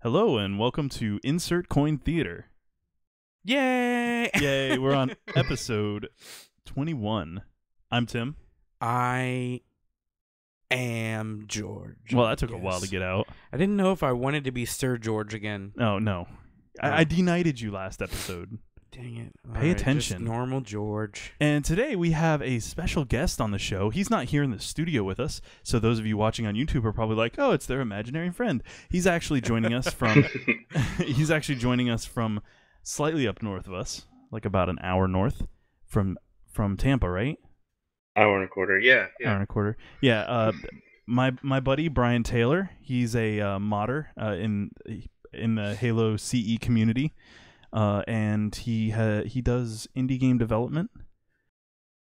Hello and welcome to Insert Coin Theater. Yay! Yay, we're on episode 21. I'm Tim. I am George. Well, that took a while to get out. I didn't know if I wanted to be Sir George again. Oh, no. I denied you last episode. Dang it. Pay attention. Just normal George. And today we have a special guest on the show. He's not here in the studio with us, so those of you watching on YouTube are probably like, "Oh, it's their imaginary friend." He's actually joining us from slightly up north of us, like about an hour north from Tampa, right? Hour and a quarter, yeah. Hour and a quarter. Yeah, my buddy Bryan Taylor, he's a modder in the Halo CE community. And he does indie game development.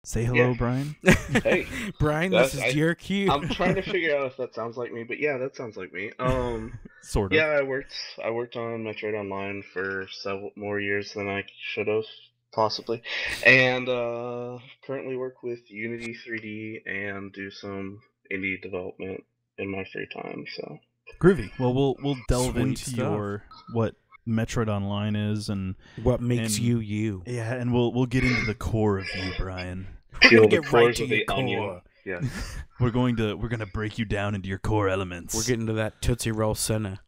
Say hello, Bryan. Hey, Bryan, this is your cue. I'm trying to figure out if that sounds like me, but yeah, that sounds like me. Sort of. Yeah, I worked on Metroid Online for several more years than I should have, possibly, and currently work with Unity 3D and do some indie development in my free time. So groovy. Well, we'll delve Sweet into stuff. what Metroid Online is and What makes you you? Yeah, and we'll get into the core of you, Bryan. peel the get right cores to of your the onion. core. Yeah. We're gonna break you down into your core elements. We're getting to that Tootsie Roll Senna.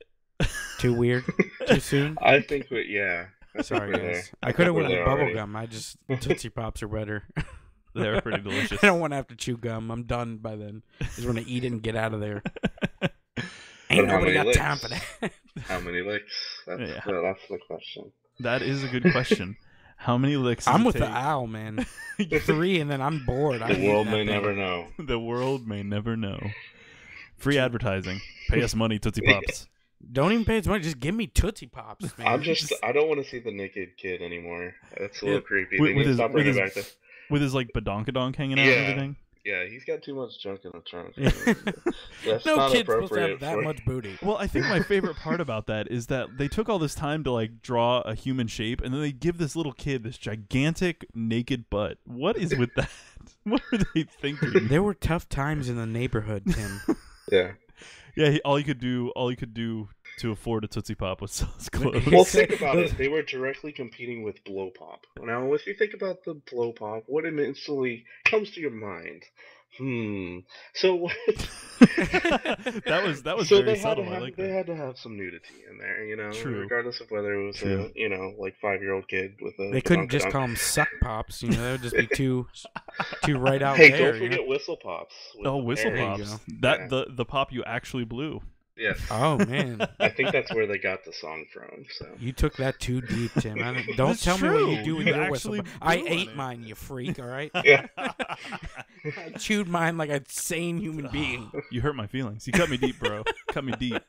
Too weird? Too soon? I think that Sorry, we're guys. there. I could have we're went with there bubble already. gum. Tootsie Pops are better. They're pretty delicious. I don't want to have to chew gum. I'm done by then. I just want to eat it and get out of there. Ain't how nobody many got licks? time for that. How many licks? That's the question. That is a good question. How many licks? I'm does with it the take? owl, man. 3 and then I'm bored. The world may never know. The world may never know. Free advertising. Pay us money, Tootsie Pops. Don't even pay as much. Just give me Tootsie Pops, man. I don't want to see the naked kid anymore. That's a little creepy. With- They with need to his- stop with bringing his- back the... With his like badonkadonk hanging out and Yeah. everything. Yeah, he's got too much junk in the trunk. Yeah. That's No not kid's supposed to appropriate have that for... much booty. Well, I think my favorite part about that is that they took all this time to like draw a human shape, and then they give this little kid this gigantic naked butt. What is with that? What are they thinking? There were tough times in the neighborhood, Tim. Yeah. Yeah, all you could do to afford a Tootsie Pop was sell his clothes. Well, think about it. They were directly competing with Blow Pop. Now, if you think about the Blow Pop, what instantly comes to your mind? So what? that was So very they had subtle. to I have like they that. had to have some nudity in there, True. regardless of whether it was True. a like 5-year-old kid with a. They couldn't just badonkadonk. call them suck pops. That would just be too right out Hey, there. don't forget Whistle Pops. with Oh, whistle Aaron. There you pops! go. That Yeah. the pop you actually blew. Yes. Oh man, I think that's where they got the song from. So. you took that too deep, Tim. Don't That's tell me what you true. do with You your whistle. actually I blew on ate it. mine, you freak. All right. Yeah. I chewed mine like a sane human being. You hurt my feelings. You cut me deep, bro. Cut me deep.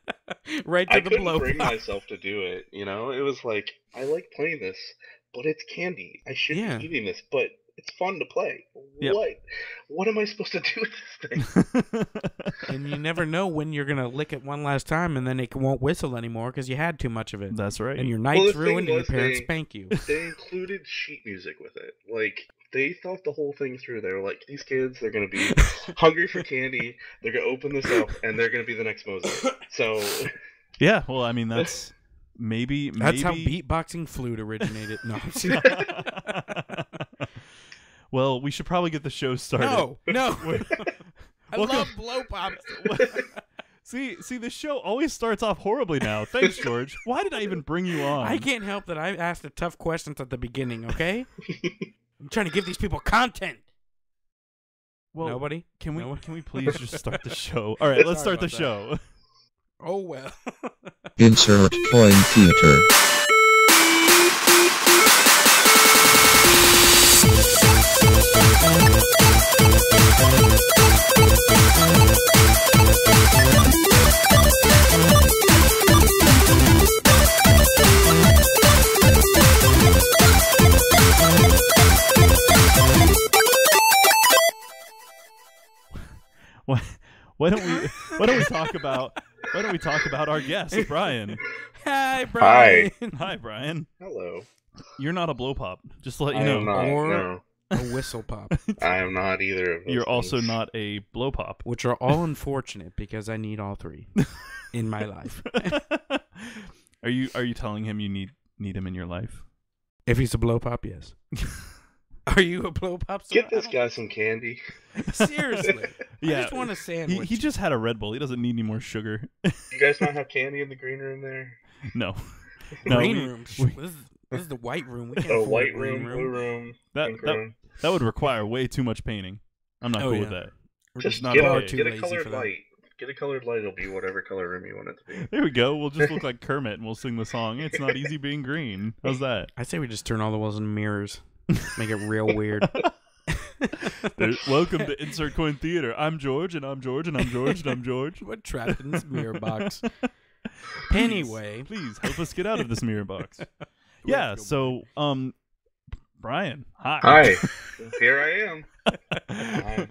Right to I the couldn't blow bring pop. myself to do it. It was like I like playing this, but it's candy. I should Yeah. be eating this, but it's fun to play. Yep. What am I supposed to do with this thing? And you never know when you're gonna lick it one last time, and then it won't whistle anymore because you had too much of it. That's right. And your Well, night's the thing ruined, and your was parents they- spank you. They included sheet music with it. Like they thought the whole thing through. They were like, these kids, they're gonna be hungry for candy. They're gonna open this up, and they're gonna be the next Mozart. So Yeah. Well, I mean, that's maybe. That's how beatboxing flute originated. No, Well, we should probably get the show started. no. I Welcome- love blow pops. See, the show always starts off horribly now. Thanks, George. Why did I even bring you on? I can't help that I asked the tough questions at the beginning. Okay, I'm trying to give these people content. Well, Nobody? Can we No one? can we please just start the show? All right, let's Sorry start the about show. Oh well. Insert Coin Theater. Why don't we talk about our guest, Bryan? Hi, Brian. Hi, Bryan. hello. You're not a blow pop. Just to let you I know. am not. Or- No, A whistle pop, I am not either of those. You're also things. not a blow pop. which are all unfortunate because I need all three in my life. Are you telling him you need him in your life? If he's a blow pop, yes. Are you a blow pop? Get this guy some candy. Seriously. Yeah, I just want a sandwich. he just had a Red Bull. He doesn't need any more sugar. You guys not have candy in the green room there? No. Green room. This is the white room. We can't Oh, afford white a green room, blue room, pink That room. that would require way too much painting. I'm not cool with that. We're Just not get, far a, too get a lazy colored for that. light. Get a colored light. It'll be whatever color room you want it to be. There we go. We'll just look like Kermit and we'll sing the song. It's not easy being green. How's that? I say we just turn all the walls into mirrors. Make it real weird. Welcome to Insert Coin Theater. I'm George, and I'm George, and I'm George, and I'm George. We're trapped in this mirror box. Please, Anyway. please help us get out of this mirror box. Yeah, so Brian, hi. Hi, here I am. Hi.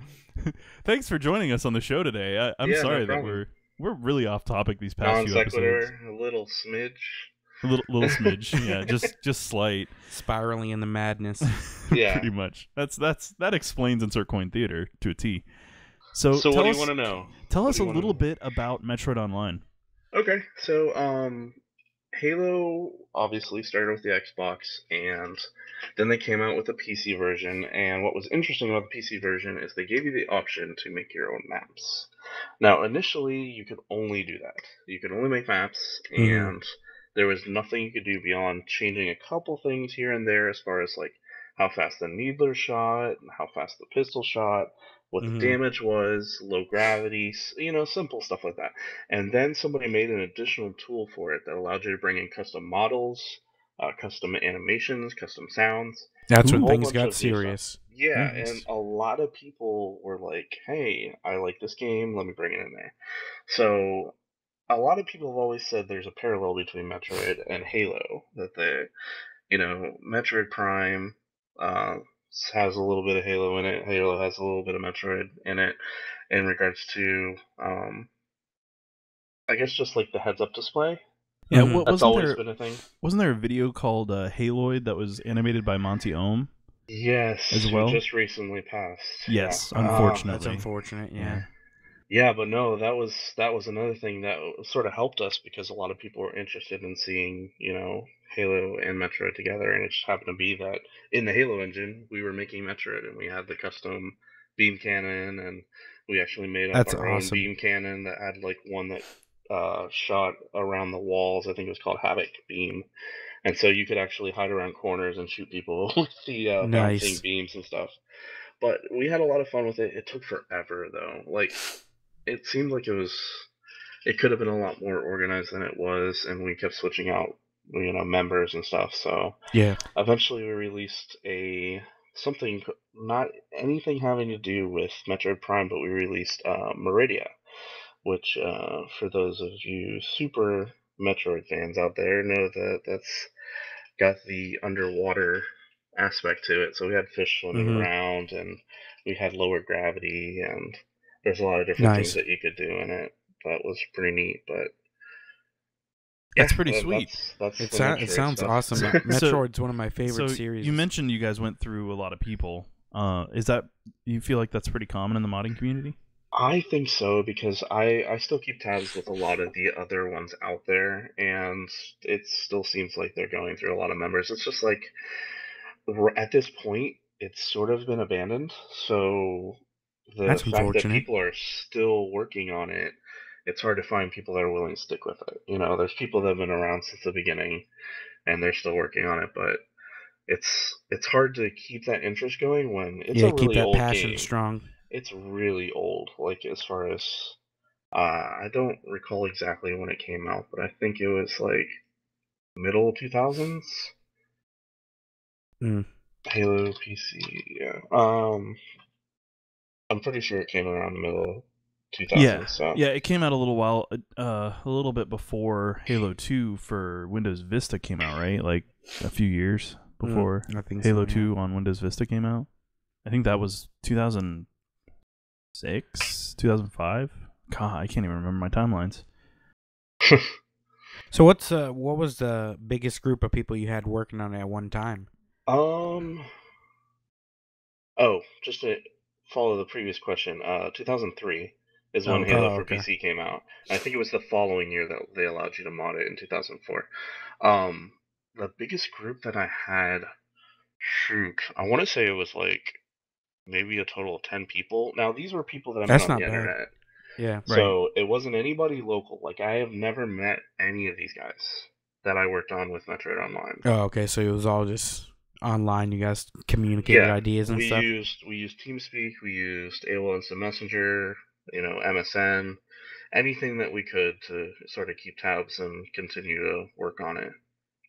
Thanks for joining us on the show today. I'm Yeah, sorry no that problem. we're really off topic these past Non few episodes. sequitur, a little smidge. A little smidge, yeah, just slight. Spiraling in the madness. Yeah. Pretty much. That explains Insert Coin Theater to a T. So So tell what do us, you want to know? Tell What us do a you wanna little know? bit about Metroid Online. Okay, so Halo obviously started with the Xbox, and then they came out with a PC version. And what was interesting about the PC version is they gave you the option to make your own maps. Now, initially, you could only do that. You could only make maps, Mhm. and there was nothing you could do beyond changing a couple things here and there as far as like how fast the needler shot, how fast the pistol shot, what the Mhm. damage was, low gravity, simple stuff like that. And then somebody made an additional tool for it that allowed you to bring in custom models, custom animations, custom sounds, That's a when whole things bunch got of new stuff. serious. Yeah, Nice. and a lot of people were like, "Hey, I like this game. Let me bring it in there." So a lot of people have always said there's a parallel between Metroid and Halo. That Metroid Prime uh, has a little bit of Halo in it. Halo has a little bit of Metroid in it, in regards to, I guess, just like the heads-up display. Yeah, Mhm. what That's wasn't always there? been a thing. Wasn't there a video called Haloid that was animated by Monty Ohm? Yes, As who well? just recently passed. Yes, Yeah. unfortunately. That's unfortunate, yeah. Yeah, but no, that was another thing that sort of helped us because a lot of people were interested in seeing, Halo and Metroid together, and it just happened to be that in the Halo engine we were making Metroid, and we had the custom beam cannon, and we actually made up That's our own awesome. beam cannon that had like one that shot around the walls. I think it was called Havoc Beam, and so you could actually hide around corners and shoot people with the bouncing Nice. beams and stuff. But we had a lot of fun with it. It took forever though. Like it seemed like it could have been a lot more organized than it was, and we kept switching out members and stuff. So Yeah. eventually we released something, not anything having to do with Metroid Prime, but we released Meridia, which for those of you super Metroid fans out there know that that's got the underwater aspect to it. So we had fish swimming Mhm. around, and we had lower gravity, and there's a lot of different things Nice. that you could do in it. That was pretty neat. But That's yeah, pretty sweet. That's It the sounds Metroid stuff. awesome. So- Metroid's one of my favorite So series. you mentioned you guys went through a lot of people. Is that you feel like that's pretty common in the modding community? I think so because I still keep tabs with a lot of the other ones out there, and it still seems like they're going through a lot of members. It's just like at this point, it's sort of been abandoned. So the That's fact that unfortunate. people are still working on it, it's hard to find people that are willing to stick with it. There's people that have been around since the beginning, and they're still working on it, but it's hard to keep that interest going when it's Yeah, a keep really that old passion game. strong. It's really old, like as far as I don't recall exactly when it came out, but I think it was like middle 2000s. Mm. Halo PC, yeah. I'm pretty sure it came around the middle 2000s. Yeah, So yeah. It came out a little while, a little bit before Halo 2 for Windows Vista came out, right? Like a few years before I think Halo so, yeah. 2 on Windows Vista came out. I think that was 2006, 2005. God, I can't even remember my timelines. So what was the biggest group of people you had working on it at one time? oh, just to follow the previous question, 2003, is Oh, when okay. Halo Oh, for okay. PC came out. I think it was the following year that they allowed you to mod it in 2004. The biggest group that I had, shoot, I want to say it was like maybe a total of 10 people. Now, these were people that I met That's on not the bad. internet. Yeah. Right. So it wasn't anybody local. Like, I have never met any of these guys that I worked on with Metroid Online. Oh, okay. So it was all just online. You guys communicated Yeah, ideas and stuff. we used TeamSpeak, we used AOL Instant Messenger, MSN, anything that we could to sort of keep tabs and continue to work on it,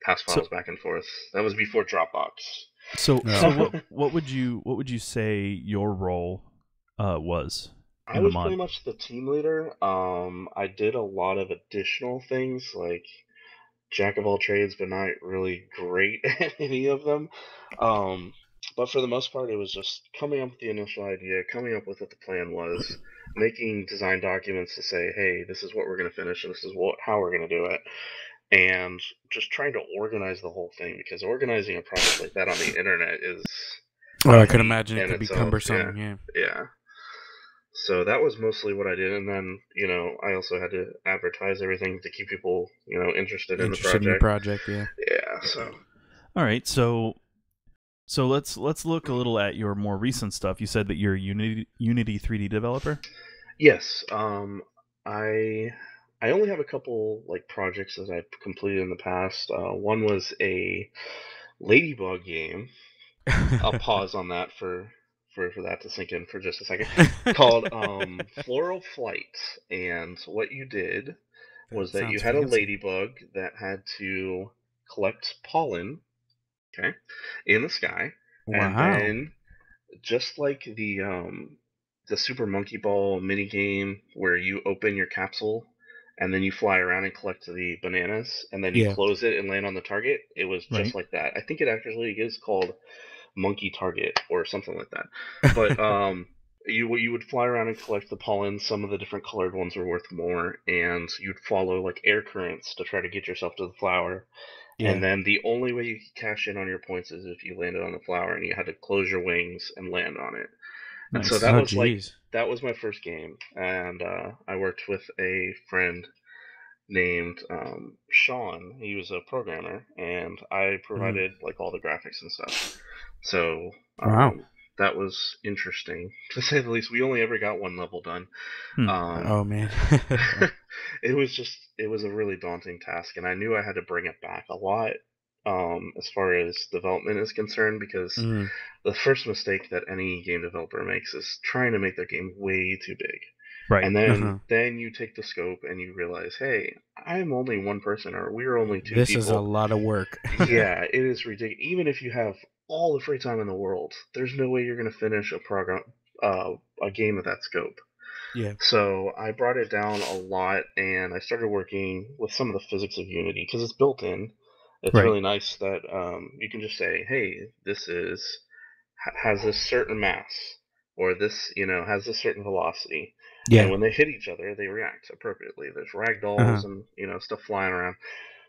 pass So files back and forth. That was before Dropbox. so Oh, so okay. what would you say your role was I in the was mod? pretty much the team leader. I did a lot of additional things like jack of all trades, but not really great at any of them. Um, but for the most part, it was just coming up with the initial idea, coming up with what the plan was, making design documents to say, hey, this is what we're going to finish, and this is how we're going to do it, and just trying to organize the whole thing, because organizing a project like that on the internet is Oh, a I could feat imagine it in could be itself. Yeah, cumbersome. Yeah. yeah. So that was mostly what I did, and then I also had to advertise everything to keep people interested in the Interested in your project. project. Yeah. Yeah, so All right. So let's look a little at your more recent stuff. You said that you're a Unity 3D developer. yes, I I only have a couple like projects that I've completed in the past. One was a ladybug game. I'll pause on that for that to sink in for just a second. Called Floral Flight, and what you did That was that you sounds had a fancy. ladybug that had to collect pollen, okay, in the sky, and Wow. then just like the Super Monkey Ball mini game where you open your capsule and then you fly around and collect the bananas and then you Yeah. close it and land on the target. It was just Right. like that. I think it actually is called Monkey Target or something like that. But you would fly around and collect the pollen. Some of the different colored ones were worth more, and you'd follow like air currents to try to get yourself to the flower. And Yeah. then the only way you could cash in on your points is if you landed on the flower and you had to close your wings and land on it. And so Nice. that Oh, was like geez. that was my first game, and I worked with a friend named Sean. He was a programmer, and I Mm. provided like all the graphics and stuff. So Wow. that was interesting to say the least. We only ever got one level done. Hmm. Um, Oh man. it was a really daunting task, and I knew I had to bring it back a lot as far as development is concerned, because Mm. the first mistake that any game developer makes is trying to make their game way too big. Right. And Uh-huh. then you take the scope and you realize, hey, I'm only one person, or we're only two This is a people. lot of work. Yeah, it is ridiculous. Even if you have all the free time in the world, there's no way you're going to finish a game of that scope. Yeah. So I brought it down a lot, and I started working with some of the physics of Unity because it's built in. It's Right. really nice that you can just say, "Hey, this has this certain mass, or this has this certain velocity," and Yeah. when they hit each other, they react appropriately. There's ragdolls Uh-huh. and stuff flying around.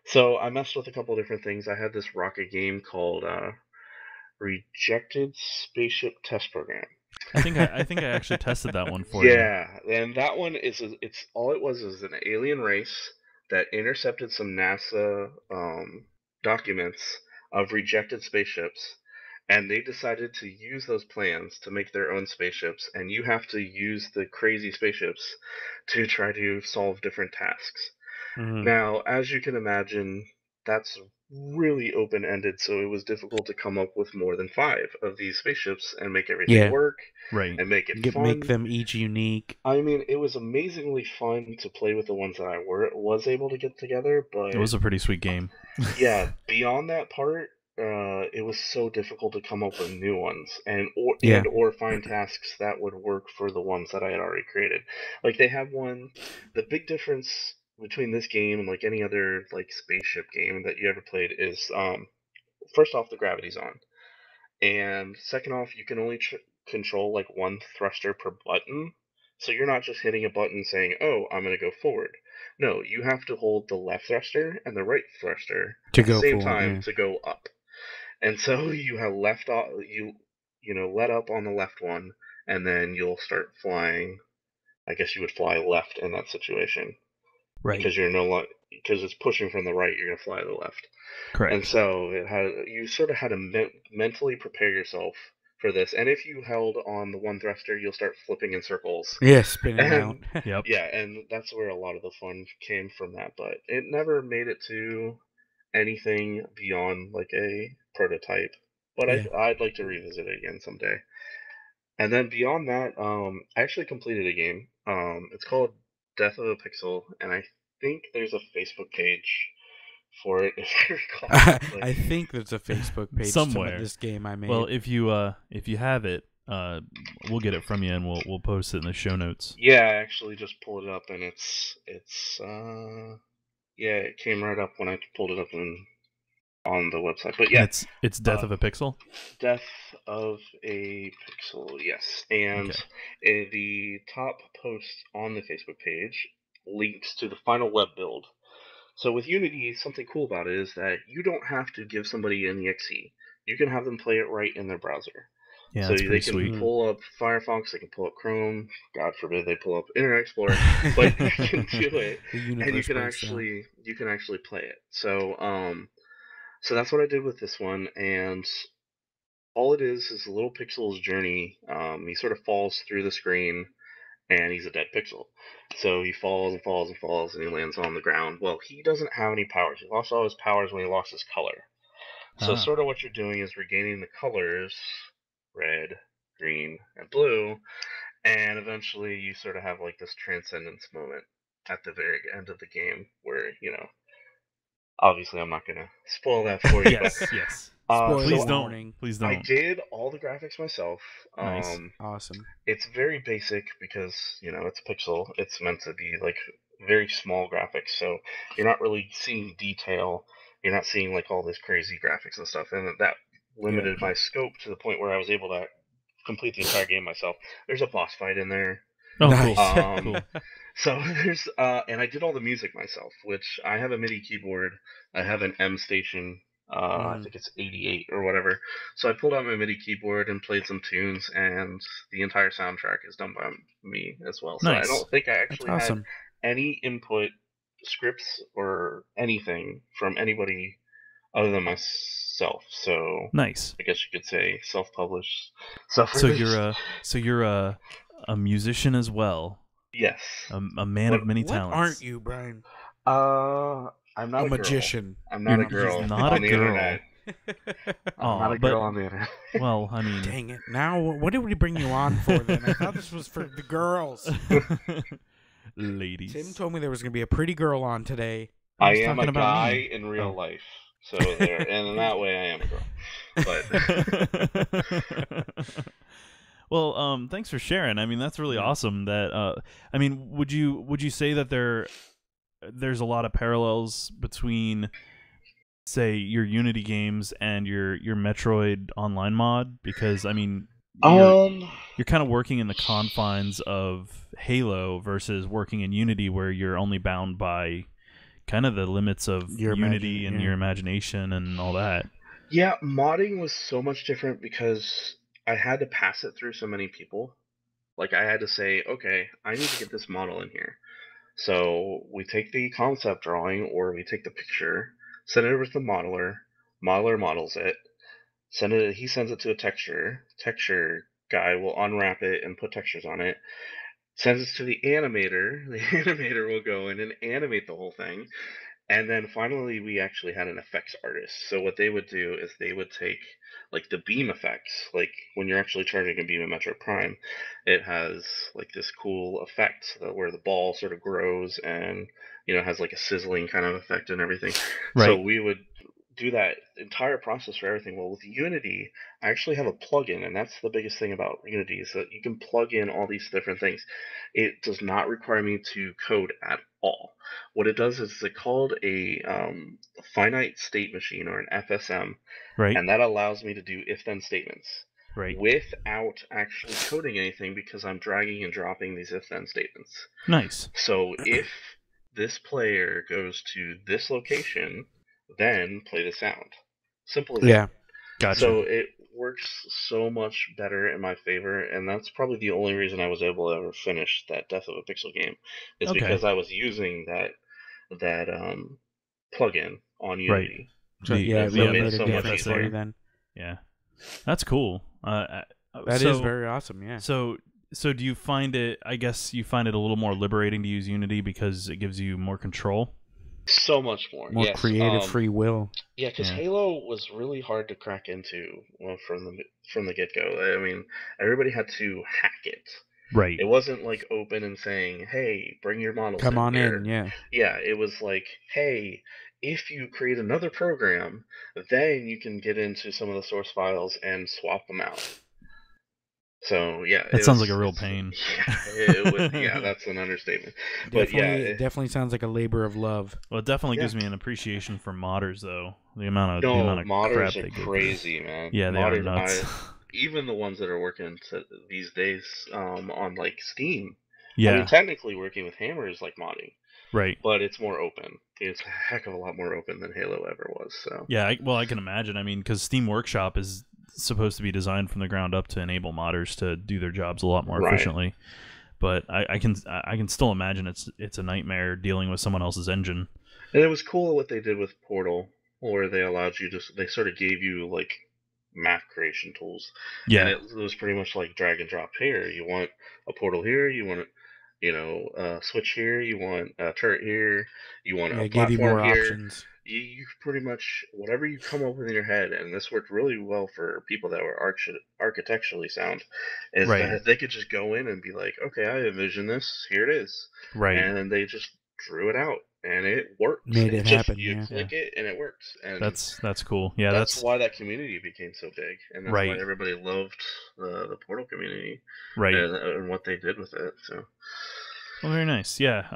So I messed with a couple different things. I had this rocket game called Rejected Spaceship Test Program. I think I actually tested that one for you. Yeah, and that one it's all it was is an alien race that intercepted some NASA documents of rejected spaceships, and they decided to use those plans to make their own spaceships, and you have to use the crazy spaceships to try to solve different tasks. Mm-hmm. Now, as you can imagine, that's really open ended, so it was difficult to come up with more than five of these spaceships and make everything Yeah. work Right. and make it Make fun. them each unique. I mean, it was amazingly fun to play with the ones that I was able to get together, It but was a pretty sweet game. yeah, beyond that part, it was so difficult to come up with new ones Yeah. and or find tasks that would work for the ones that I had already created. Like they have one, the big difference between this game and like any other like spaceship game that you ever played is first off the gravity's on. And second off, you can only control like one thruster per button. So you're not just hitting a button saying, "Oh, I'm going to go forward." No, you have to hold the left thruster and the right thruster To at the go same for time yeah. to go up. And so you have left off, let up on the left one, and then you'll start flying I guess you would fly left in that situation Right. because because it's pushing from the right, you're gonna fly to the left. Correct. And so you sort of had to mentally prepare yourself for this. And if you held on the one thruster, you'll start flipping in circles. Yeah, spinning out. Yep. Yeah, and that's where a lot of the fun came from that. But it never made it to anything beyond like a prototype. But Yeah. I'd like to revisit it again someday. And then beyond that, I actually completed a game. It's called Death of a Pixel, and I think there's a Facebook page for it, if I recall correctly. I think there's a Facebook page Somewhere. to this game I made. Well, if you have it, we'll get it from you and we'll post it in the show notes. Yeah, I actually just pulled it up, and it's yeah, it came right up when I pulled it up on the website. But yeah, And it's Death of a Pixel. Death of a Pixel, yes. And the top post on the Facebook page links to the final web build. So with Unity, something cool about it is that you don't have to give somebody an exe. You can have them play it right in their browser. Yeah, so that's they pretty can sweet. pull up Firefox, they can pull up Chrome. God forbid they pull up Internet Explorer, but you can do it, and you can actually play it. So that's what I did with this one, and all it is a little pixel's journey. He sort of falls through the screen, and he's a dead pixel. So he falls and falls and falls, and he lands on the ground. Well, he doesn't have any powers. He lost all his powers when he lost his color. So sort of what you're doing is regaining the colors, red, green, and blue, and eventually you sort of have like this transcendence moment at the very end of the game where, obviously I'm not going to spoil that for you. Yes, but, yes. Please don't. Please don't. I did all the graphics myself. Nice. Awesome. It's very basic because, it's a pixel. It's meant to be like very small graphics, so you're not really seeing detail. You're not seeing like all this crazy graphics and stuff, and that limited my scope to the point where I was able to complete the entire game myself. There's a boss fight in there. Oh, nice. Cool. So there's and I did all the music myself, which I have a MIDI keyboard. I have an M Station. I think it's 88 or whatever. So I pulled out my MIDI keyboard and played some tunes, and the entire soundtrack is done by me as well. So Nice. I don't think I actually awesome. had any input scripts or anything from anybody other than myself. So nice. I guess you could say self-published. So you're a musician as well. Yes. A man of many talents. What aren't you, Brian? I'm not a magician. Girl. I'm not a girl. He's not on a the girl. internet. I'm not a girl on the internet. Well, I mean, dang it! Now, what did we bring you on for? Then I thought this was for the girls. Ladies. Tim told me there was going to be a pretty girl on today. I am a guy in real life, so there, and in that way, I am a girl. But well, thanks for sharing. I mean, that's really awesome. That I mean, would you say that there's a lot of parallels between, say, your Unity games and your Metroid Online mod? Because I mean, you're kind of working in the confines of Halo versus working in Unity, where you're only bound by kind of the limits of Unity and your imagination and all that. Yeah, modding was so much different because I had to pass it through so many people. Like, I had to say, okay, I need to get this model in here. So we take the concept drawing, or we take the picture, send it over to the modeler models it, he sends it to a texture guy will unwrap it and put textures on it, sends it to the animator will go in and animate the whole thing, and then finally we actually had an effects artist. So what they would do is they would take like the beam effects, like when you're actually charging a beam in Metroid Prime, it has like this cool effect where the ball sort of grows and has like a sizzling kind of effect and everything. Right. So we would do that entire process for everything. Well, with Unity, I actually have a plugin, and that's the biggest thing about Unity is that you can plug in all these different things. It does not require me to code at all. What it does is it's called a finite state machine, or an FSM, right? And that allows me to do if-then statements, right, without actually coding anything, because I'm dragging and dropping these if-then statements. Nice. So if this player goes to this location, then play the sound. Simple as that. Gotcha. So works so much better in my favor, and that's probably the only reason I was able to ever finish that Death of a Pixel game, is Okay. because I was using that plugin on Right. Unity. So, yeah, it so really it made made it a so much difference for easier. you then. Yeah. That's cool. That is very awesome, yeah. So do you find it, I guess you find it a little more liberating to use Unity because it gives you more control? So much more. More Yes. creative free will. Yeah, because Yeah. Halo was really hard to crack into from the get-go. I mean, everybody had to hack it. Right. It wasn't like open and saying, "Hey, bring your models Come on here." in, yeah. Yeah, it was like, "Hey, if you create another program, then you can get into some of the source files and swap them out." So yeah, That sounds like a real pain. Yeah, that's an understatement. But Definitely, yeah, it definitely sounds like a labor of love. Well, it definitely Yeah. gives me an appreciation for modders, though. The amount no, of crap modders are they go crazy, man. through. Yeah, they are Modders, nuts. even the ones that are working these days on like Steam. Yeah. I mean, technically working with Hammer is like modding, Right. but it's more open. It's a heck of a lot more open than Halo ever was. So Yeah, I can imagine. I mean, because Steam Workshop is supposed to be designed from the ground up to enable modders to do their jobs a lot more Right. efficiently. But I can still imagine it's a nightmare dealing with someone else's engine. And it was cool what they did with Portal, where they allowed you they sort of gave you like map creation tools. Yeah. And it was pretty much like drag and drop here. You want a portal here, you want a switch here, you want a turret here, you want Yeah, a it gave you platform more here. options. You pretty much, whatever you come up with in your head, and this worked really well for people that were architecturally sound, is Right. that they could just go in and be like, okay, I envision this, here it is. Right. And then they just drew it out, and it works. Made it happen, You yeah. click it, and it works. And That's cool. Yeah, that's why that community became so big, and that's Right. why everybody loved the Portal community right. and what they did with it. So, Well, very nice. Yeah.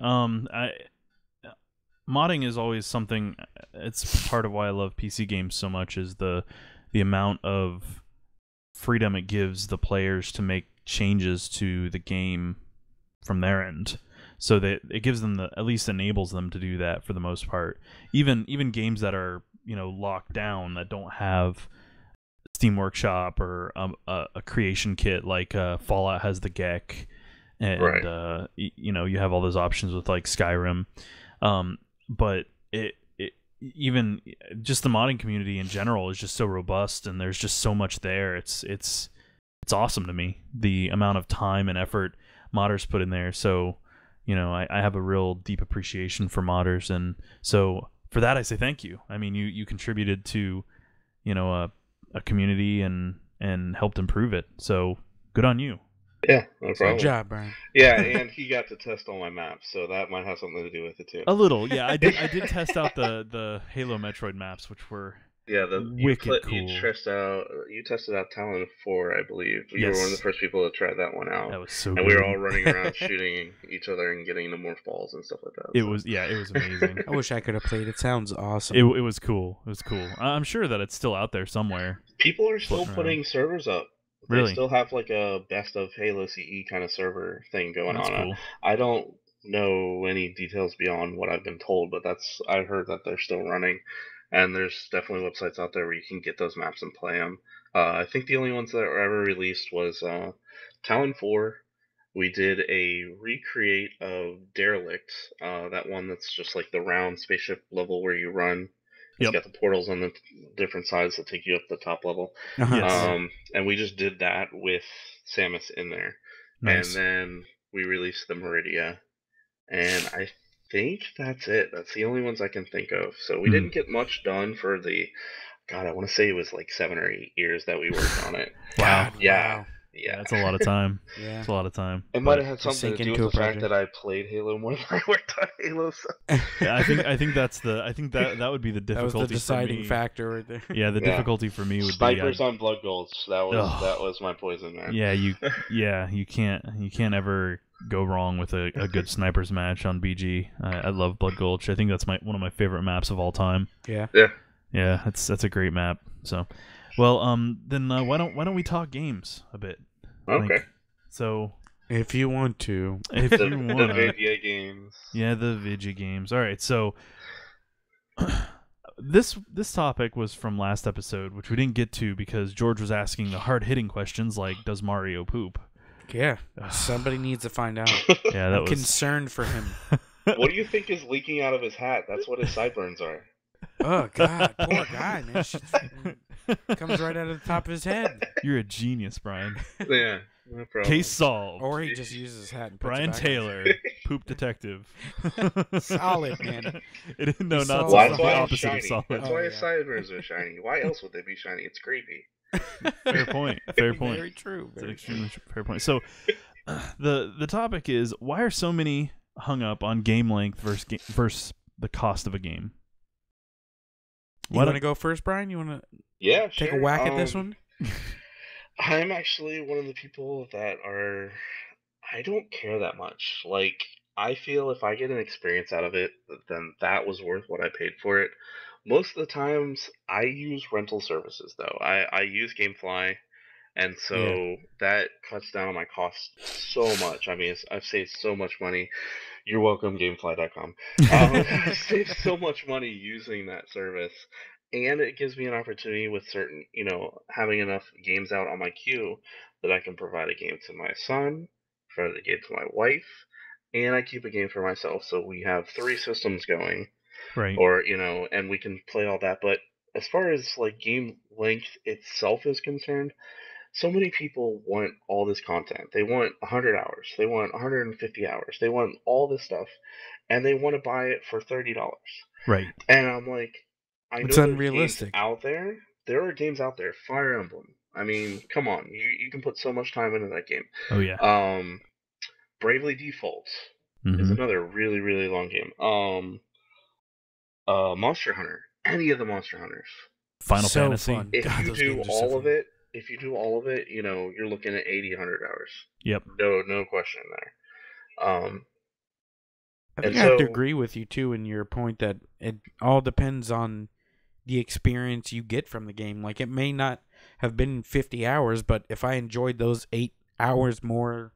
Modding is always something. It's part of why I love PC games so much. Is the amount of freedom it gives the players to make changes to the game from their end. So that it gives them at least enables them to do that for the most part. Even games that are locked down, that don't have Steam Workshop or a creation kit like Fallout has the GEC, and Right. You have all those options with like Skyrim. But it even just the modding community in general is just so robust, and there's just so much there. It's awesome to me, the amount of time and effort modders put in there. So I have a real deep appreciation for modders, and so for that I say thank you. I mean, you contributed to a community and helped improve it, so good on you. Yeah, no problem. Good job, Brian. Yeah, and he got to test all my maps, so that might have something to do with it too. A little, yeah. I did test out the Halo Metroid maps, which were wicked cool. You tested out Talon 4, I believe. You Yes. were one of the first people to try that one out. That was so and good. we were all running around shooting each other and getting the morph balls and stuff like that. It was amazing. I wish I could have played. It sounds awesome. It was cool. It was cool. I'm sure that it's still out there somewhere. People are still Floating putting servers up. Really? They still have like a best of Halo CE kind of server thing going That's on. cool. I don't know any details beyond what I've been told, but I heard that they're still running, and there's definitely websites out there where you can get those maps and play them. I think the only ones that were ever released was Talon 4. We did a recreate of Derelict, that one that's just like the round spaceship level where you run. It's got the portals on the different sides that take you up the top level. Yes. And we just did that with Samus in there. Nice. And then we released the Meridia. And I think that's it. That's the only ones I can think of. So we didn't get much done for I want to say it was like 7 or 8 years that we worked on it. Wow. Yeah. Wow. Yeah. That's a lot of time. Yeah. It's a lot of time. It might have had something sink to do into with a the fact project. that I played Halo more than I worked on Halo. So. Yeah, I think that would be the difficulty. That was the deciding for me. factor right there. Yeah, the difficulty for me would Snipers be on Blood Gulch. That was my poison, man. Yeah, you can't ever go wrong with a good snipers match on BG. I love Blood Gulch. I think that's one of my favorite maps of all time. Yeah. Yeah, that's a great map. So, well, then why don't we talk games a bit? Okay. So, if you want to, if The you want Vidya games. yeah, the Vidya games. All right, so this topic was from last episode, which we didn't get to because George was asking the hard-hitting questions like, does Mario poop? Yeah, somebody needs to find out. Yeah, that I'm was concerned for him. What do you think is leaking out of his hat? That's what his sideburns are. Oh God, poor guy, man. Comes right out of the top of his head. You're a genius, Brian. Yeah, no problem. Case solved. Or he just uses his hat and puts Brian it back Taylor, poop detective. on. Solid, man. No, not solid. Well, solid. that's The why it's opposite shiny. of solid. That's Oh, why his yeah. sideburns are shiny. Why else would they be shiny? It's creepy. Fair point. Fair point. Very true. It's an Very extremely fair point. So, the topic is, why are so many hung up on game length versus the cost of a game? You want to go first, Brian? You want to Yeah, take sure. a whack at this one? I'm actually one of the people that are. I don't care that much. Like, I feel if I get an experience out of it, then that was worth what I paid for it. Most of the times, I use rental services, though. I use GameFly, and so that cuts down on my costs so much. I mean, I've saved so much money. You're welcome, Gamefly.com. I've saved so much money using that service, and it gives me an opportunity with certain, having enough games out on my queue that I can provide a game to my son, provide a game to my wife, and I keep a game for myself. So we have 3 systems going, Right. or and we can play all that. But as far as like game length itself is concerned, so many people want all this content. They want 100 hours. They want 150 hours. They want all this stuff, and they want to buy it for $30. Right. And I'm like, I know It's there's unrealistic. games out there. There are games out there. Fire Emblem. I mean, come on. You can put so much time into that game. Oh yeah. Bravely Default is Mhm. another really, really long game. Monster Hunter. Any of the Monster Hunters. Final So Fantasy. fun. If God, you those do games are so all of fun. it, you're looking at 80, 100 hours. Yep. No question there. I think and I have to so- agree with you too in your point that it all depends on the experience you get from the game. Like, it may not have been 50 hours, but if I enjoyed those 8 hours more,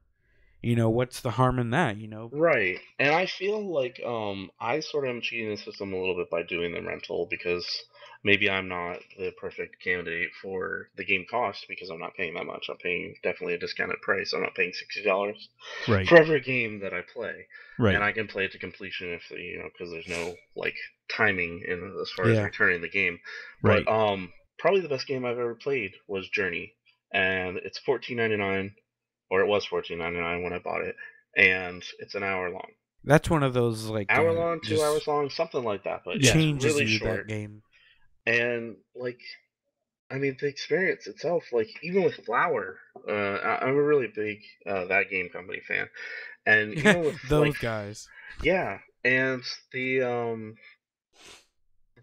what's the harm in that? Right. And I feel like I sort of am cheating the system a little bit by doing the rental because maybe I'm not the perfect candidate for the game cost because I'm not paying that much. I'm paying definitely a discounted price. I'm not paying $60 Right. for every game that I play. Right. And I can play it to completion if because there's no like timing in as far as Yeah. returning the game. Right. But probably the best game I've ever played was Journey, and it's $14.99, or it was $14.99 when I bought it, and it's an hour long. That's one of those like Hour long, 2 just hours long, something like that. But Yeah. changes it's really you short. that game. And like, I mean, the experience itself, like even with Flower, I'm a really big that game company fan, and even with Those like, guys. yeah, and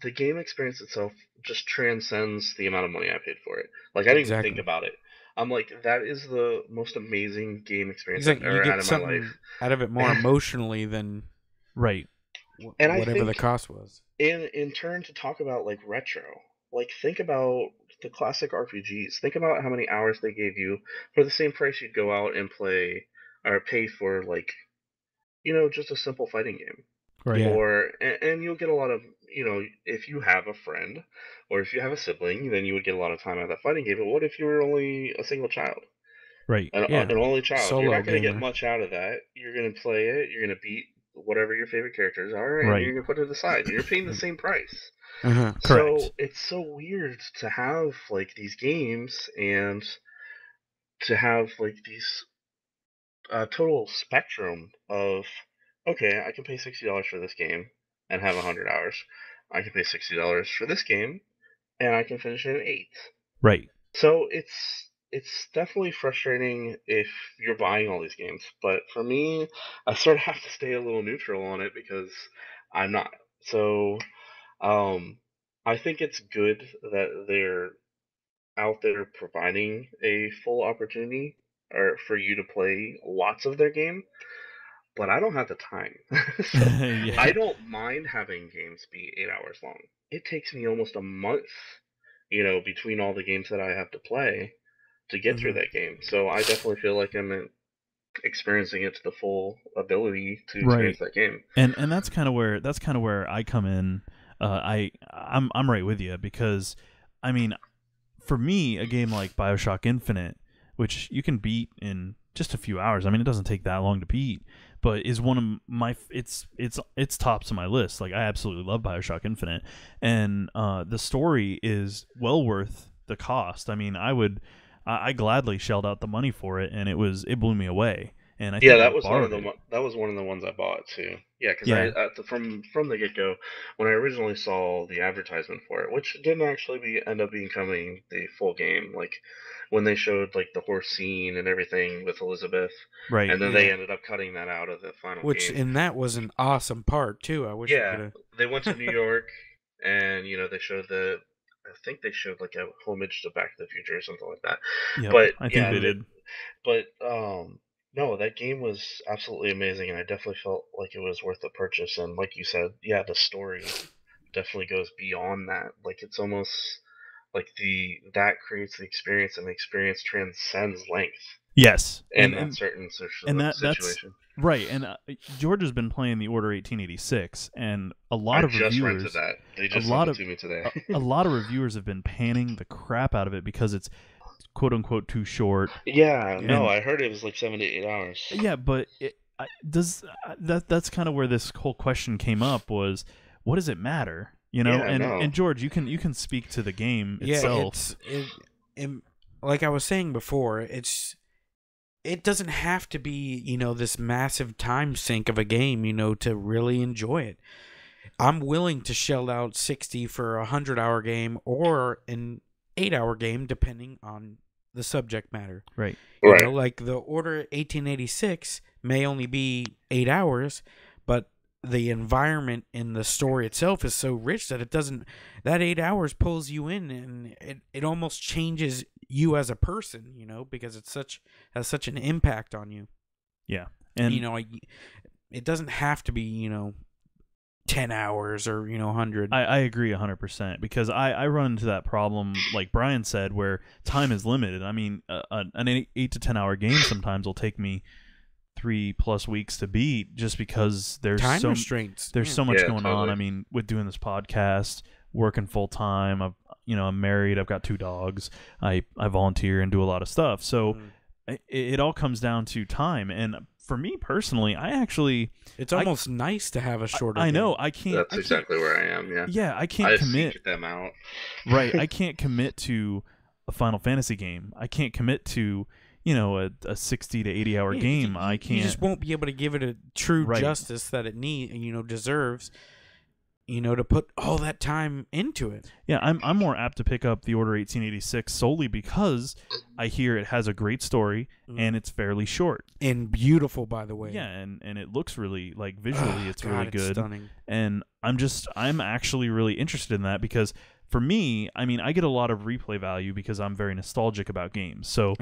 the game experience itself just transcends the amount of money I paid for it. Like, I didn't even Exactly. think about it. I'm like, that is the most amazing game experience Exactly. I've You ever get had in my something life. out of it more emotionally than Right. And I whatever the think- cost was. In turn, to talk about like retro, like think about the classic RPGs. Think about how many hours they gave you for the same price you'd go out and play or pay for like, just a simple fighting game. Right. Yeah. Or and you'll get a lot of if you have a friend or if you have a sibling, then you would get a lot of time out of that fighting game. But what if you were only a single child, Right. Yeah. an only child? Solo You're not going to gamer. get much out of that. You're going to play it. You're going to beat whatever your favorite characters are, and Right. you're going to put it aside. And you're paying the same price. Uh-huh. Correct. So it's so weird to have like these games and to have like these total spectrum of okay, I can pay $60 for this game and have 100 hours. I can pay $60 for this game and I can finish it in 8. Right. So it's definitely frustrating if you're buying all these games, but for me, I sort of have to stay a little neutral on it because I'm not. So I think it's good that they're out there providing a full opportunity or for you to play lots of their game, but I don't have the time. So Yeah. I don't mind having games be 8 hours long. It takes me almost a month, between all the games that I have to play to get through Mhm. that game. So I definitely feel like I'm experiencing it to the full ability to Right. experience that game. And that's kind of where I come in. I'm right with you because, I mean, for me, a game like BioShock Infinite, which you can beat in just a few hours. I mean, it doesn't take that long to beat, but is one of my it's tops of my list. Like I absolutely love BioShock Infinite, and the story is well worth the cost. I mean, I gladly shelled out the money for it, and it blew me away. And I Yeah, think I that was one of borrowed the it. that was one of the ones I bought too. Yeah, because Yeah, from the get go, when I originally saw the advertisement for it, which didn't actually end up becoming the full game, like when they showed like the horse scene and everything with Elizabeth, right. and then they Yeah. ended up cutting that out of the final Which, game. and that was an awesome part too. I wish we Yeah, could they went to New York, and they showed I think they showed like a homage to Back to the Future or something like that. Yep, But I think yeah, they did. but no, that game was absolutely amazing, and I definitely felt like it was worth the purchase. And like you said, yeah, the story definitely goes beyond that. Like it's almost like that creates the experience, and the experience transcends length Yes, in that certain and that's situation. right. And George has been playing the Order 1886, and a I lot of just rented reviewers, that. They a just sent lot it of to me today. a lot of reviewers have been panning the crap out of it because it's quote unquote too short. Yeah, no, And I heard it was like 7 to 8 hours. yeah, but that's kind of where this whole question came up was, what does it matter? Yeah, And no. George, you can speak to the game Yeah, itself. like I was saying before, it doesn't have to be, this massive time sink of a game, to really enjoy it. I'm willing to shell out 60 for a 100-hour game or an 8-hour game, depending on the subject matter. Right. Right. Like the Order 1886 may only be 8 hours, but the environment and the story itself is so rich that that 8 hours pulls you in, and it almost changes you as a person, because has such an impact on you. Yeah. And it doesn't have to be 10 hours or 100. I agree 100% because I run into that problem, like Brian said, where time is limited. I mean, an 8 to 10 hour game sometimes will take me 3+ weeks to beat just because there's time restraints. There's so much Yeah, going on. totally. I mean, with doing this podcast, working full time, I'm married, I've got 2 dogs, I volunteer and do a lot of stuff. So it all comes down to time. And for me personally, It's almost nice to have a shorter I know game. I can't. That's exactly where I am. Yeah. Yeah, I can't I commit. seek them out. Right, I can't commit to a Final Fantasy game. I can't commit to a 60 to 80 hour game. I can't. You just won't be able to give it a true Right. justice that it deserves. To put all that time into it. Yeah, I'm more apt to pick up the Order 1886 solely because I hear it has a great story and it's fairly short. And beautiful, by the way. Yeah, and it looks really, like, visually it's God, really it's good. stunning. And I'm actually really interested in that because for me, I mean, I get a lot of replay value because I'm very nostalgic about games. So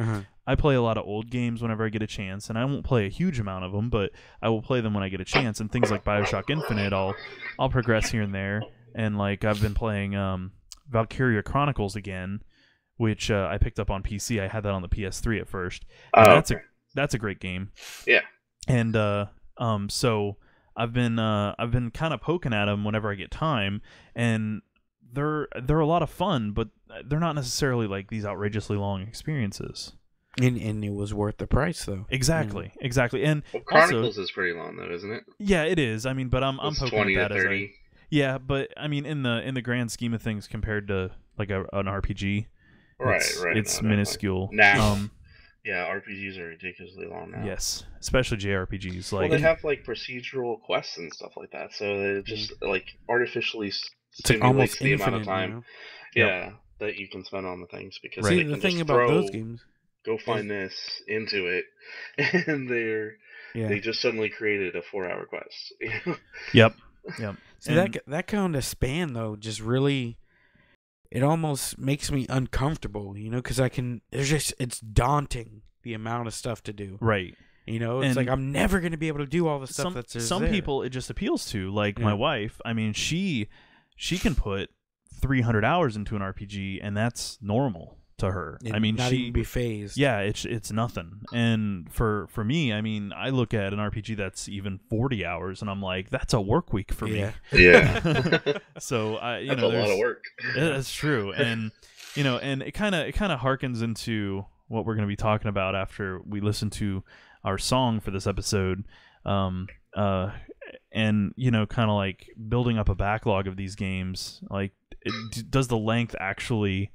I play a lot of old games whenever I get a chance, and I won't play a huge amount of them, but I will play them when I get a chance. And things like BioShock Infinite, I'll progress here and there. And like I've been playing Valkyria Chronicles again, which I picked up on PC. I had that on the PS3 at first. And that's a great game. Yeah. And so I've been kind of poking at them whenever I get time, and they're a lot of fun, but they're not necessarily like these outrageously long experiences. And it was worth the price, though. Exactly. And Well, Chronicles also, is pretty long, though, isn't it? yeah, it is. I mean, but I'm It's poking 20 at to that 30. yeah, but I mean, in the grand scheme of things, compared to like an RPG, Right, it's no, minuscule. Now, yeah, RPGs are ridiculously long now. Yes, especially JRPGs. Well, Like they have like procedural quests and stuff like that, so it just like artificially It's stimulates almost the infinite, amount of time. Yep. That you can spend on the things because Right. they See, the can thing just about those games. go find this into it, and they just suddenly created a 4-hour quest. Yep. See, that kind of span, though, just really, it almost makes me uncomfortable, because it's daunting, the amount of stuff to do. Right. It's And like I'm never going to be able to do all the stuff that's some there. people it just appeals to, like my wife. I mean, she can put 300 hours into an RPG, and that's normal. to her. And I mean, not she even be phased. Yeah, it's nothing. And for me, I mean, I look at an RPG that's even 40 hours, and I'm like, that's a work week for me. Yeah. So That's a lot of work. That's true, and and it kind of harkens into what we're going to be talking about after we listen to our song for this episode. And kind of like building up a backlog of these games. Like, does the length actually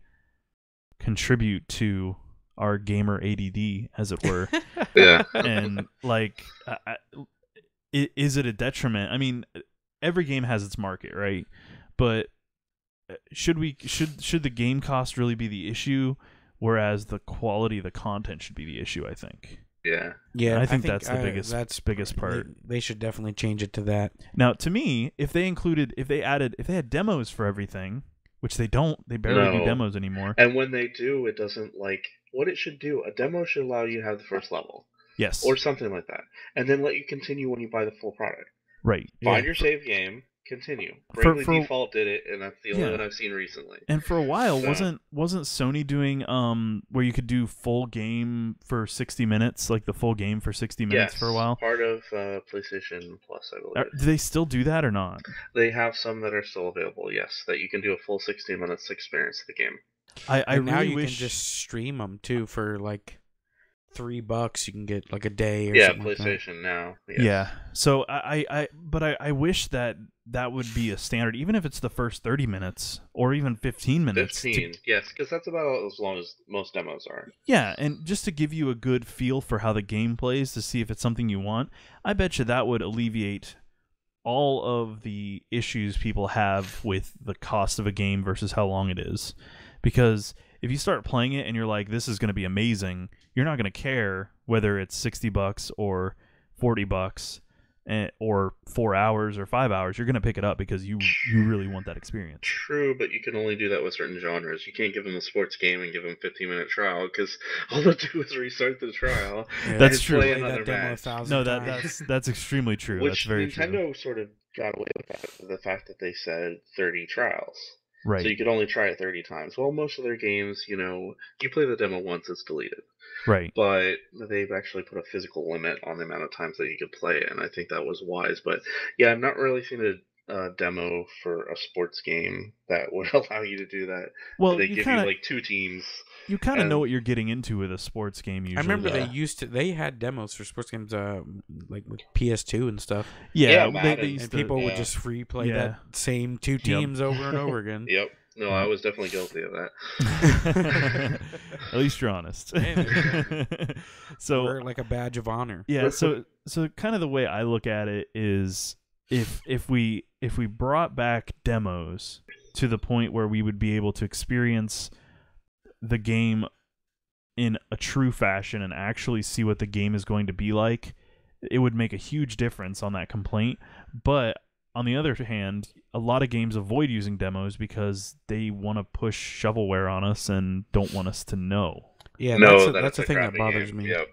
contribute to our gamer ADD, as it were? Yeah. And like, is it a detriment? I mean, every game has its market, right? But should the game cost really be the issue, whereas the quality of the content should be the issue? I think. Yeah. Yeah, I think that's the biggest part. They should definitely change it to that. Now, to me, if they had demos for everything, which they don't, they barely do demos anymore. And when they do, it doesn't like what it should do. A demo should allow you to have the first level. Yes. Or something like that. And then let you continue when you buy the full product. Right. Find your save game, continue. Bravely Default did it, and that's the only one I've seen recently. And for a while, wasn't Sony doing where you could do full game for 60 minutes, like the full game for 60 minutes for a while? Part of PlayStation Plus, I believe. Do they still do that or not? They have some that are still available, yes, that you can do a full 60 minutes experience of the game. I now really you wish can just stream them too for like $3. You can get like a day or something. PlayStation Now. Yes. Yeah. So I wish that would be a standard, even if it's the first 30 minutes or even 15 minutes. 15, yes, because that's about as long as most demos are. Yeah, and just to give you a good feel for how the game plays, to see if it's something you want, I bet you that would alleviate all of the issues people have with the cost of a game versus how long it is. Because if you start playing it and you're like, this is going to be amazing, you're not going to care whether it's $60 or $40 or 4 hours or 5 hours. You're going to pick it up because you really want that experience. True, but you can only do that with certain genres. You can't give them a sports game and give them a 15-minute trial, because all they'll do is restart the trial. That's true. Play another match. No, that's extremely true. Which that's very Nintendo true. sort of got away with that, the fact that they said 30 trials. Right. So you could only try it 30 times. Well, most of their games, you play the demo once, it's deleted. Right. But they've actually put a physical limit on the amount of times that you could play it, and I think that was wise. But yeah, I've not really seen a demo for a sports game that would allow you to do that. Well, they give you like 2 teams. You kind of know what you're getting into with a sports game usually. I remember they had demos for sports games like with PS2 and stuff. Yeah, and people would just free play that same 2 teams over and over again. Yep. No, I was definitely guilty of that. At least you're honest. So we're like a badge of honor. Yeah, so kind of the way I look at it is if we brought back demos to the point where we would be able to experience the game in a true fashion and actually see what the game is going to be like, it would make a huge difference on that complaint. But on the other hand, a lot of games avoid using demos because they want to push shovelware on us and don't want us to know. Yeah, that's the thing that bothers me. Yep.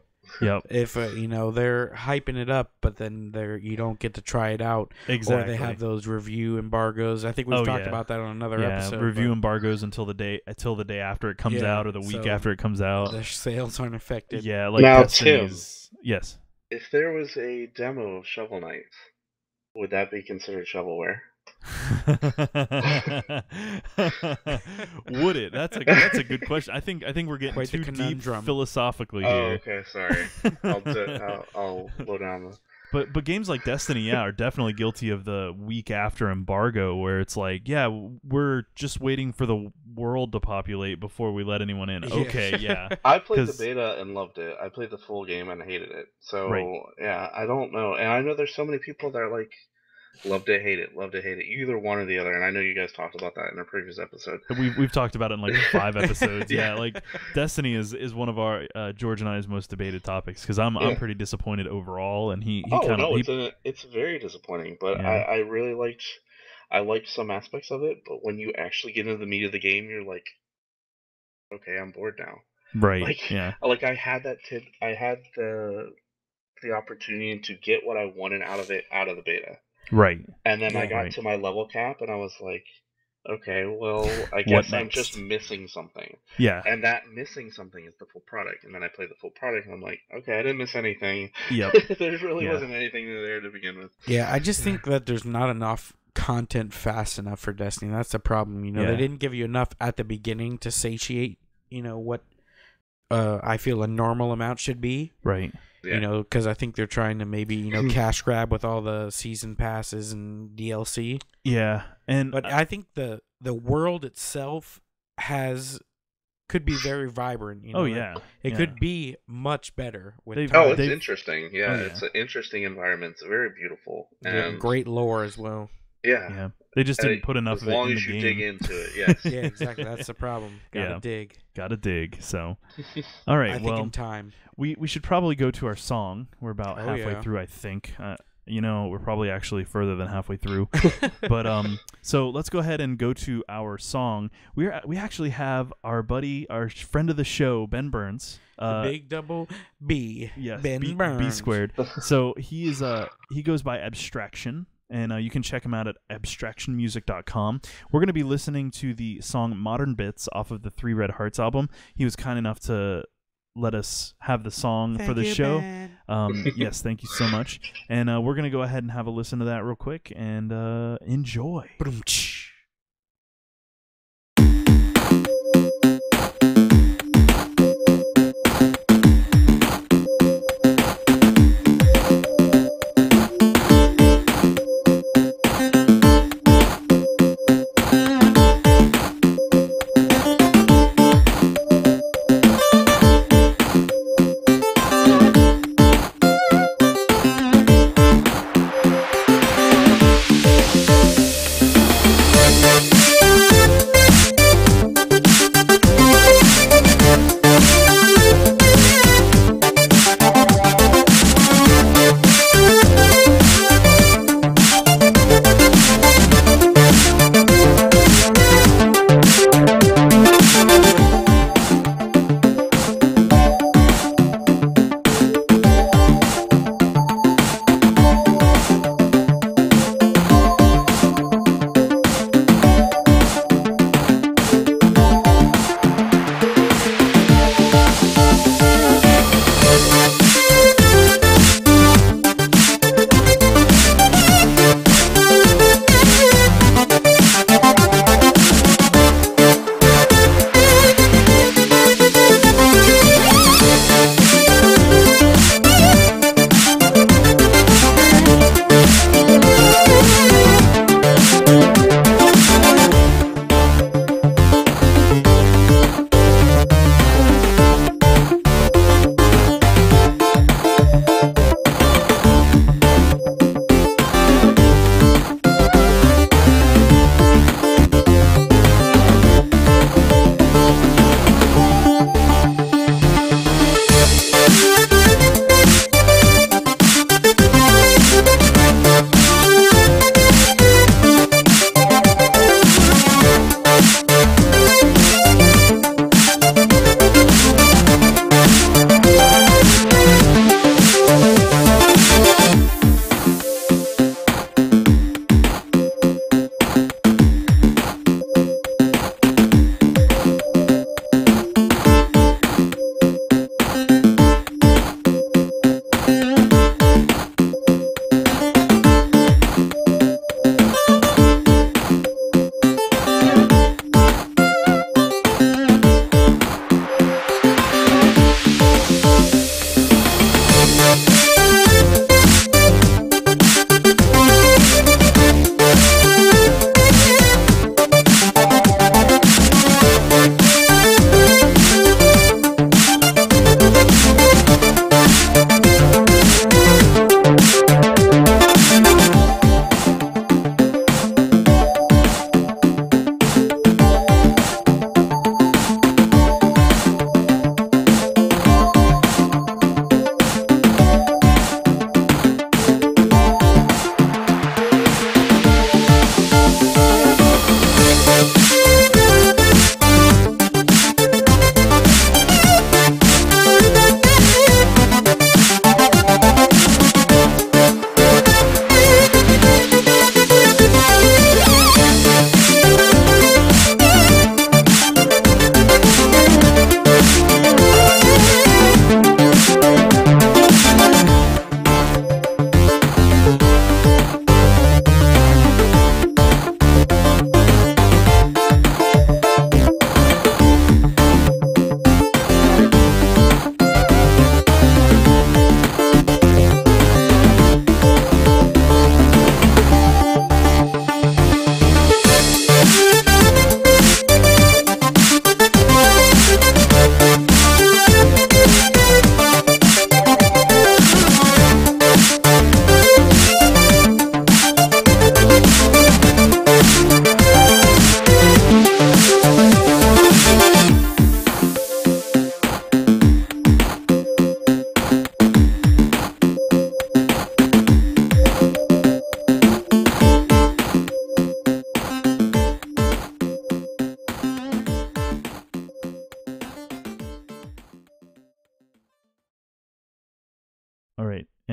If they're hyping it up, but then you don't get to try it out. Exactly. Or they have those review embargoes. I think we've talked about that on another episode. Review embargoes until the day after it comes out, or the week after it comes out. The sales aren't affected. Yeah, like now, Tim. Yes. If there was a demo of Shovel Knight, would that be considered shovelware? Would it? That's a good question. I think we're getting quite too deep philosophically here. Oh, okay, sorry. I'll slow down. But games like Destiny, are definitely guilty of the week after embargo, where it's like, we're just waiting for the world to populate before we let anyone in. Okay, yeah. I played the beta and loved it. I played the full game and hated it. So yeah, I don't know. And I know there's so many people that are like, love to hate it. Either one or the other. And I know you guys talked about that in a previous episode. We've talked about it in like 5 episodes. Yeah, like Destiny is one of our George and I's most debated topics, because I'm pretty disappointed overall, and it's very disappointing. But I really liked some aspects of it. But when you actually get into the meat of the game, you're like, okay, I'm bored now. Right. Like I had that tip. I had the opportunity to get what I wanted out of the beta. Right. And then I got to my level cap, and I was like, okay, well, I What guess I'm just next? missing something. Yeah. And that missing something is the full product. And then I play the full product, and I'm like, okay, I didn't miss anything. Yep. There really Yeah. wasn't anything there to begin with. Yeah, I just think that there's not enough content fast enough for Destiny. That's the problem. You know, Yeah. they didn't give you enough at the beginning to satiate, you know, what I feel a normal amount should be. Right. Yeah. You know, because I think they're trying to maybe, you know, cash grab with all the season passes and DLC. Yeah. And But I think the world itself could be very vibrant. You know, oh yeah. it Yeah. could be much better with They've- time. Oh, it's They've- interesting. Yeah, Oh, yeah. it's an interesting environment. It's very beautiful. Yeah, And great lore as well. yeah. Yeah. They just didn't put enough as of it long in as the you game. dig into it, yes. Yeah, exactly. That's the problem. Gotta Yeah. dig. Gotta dig. So, all right. I think well, in time. we should probably go to our song. We're about Oh, halfway yeah. through, I think. You know, we're probably actually further than halfway through. But so let's go ahead and go to our song. We actually have our buddy, our friend of the show, Ben Burns. The big double B. Yes, Ben B Burns. squared. So he goes by Abstraction, and you can check him out at abstractionmusic.com. We're going to be listening to the song Modern Bits off of the Three Red Hearts album. He was kind enough to let us have the song for the show. Yes, thank you so much. And we're going to go ahead and have a listen to that real quick and enjoy.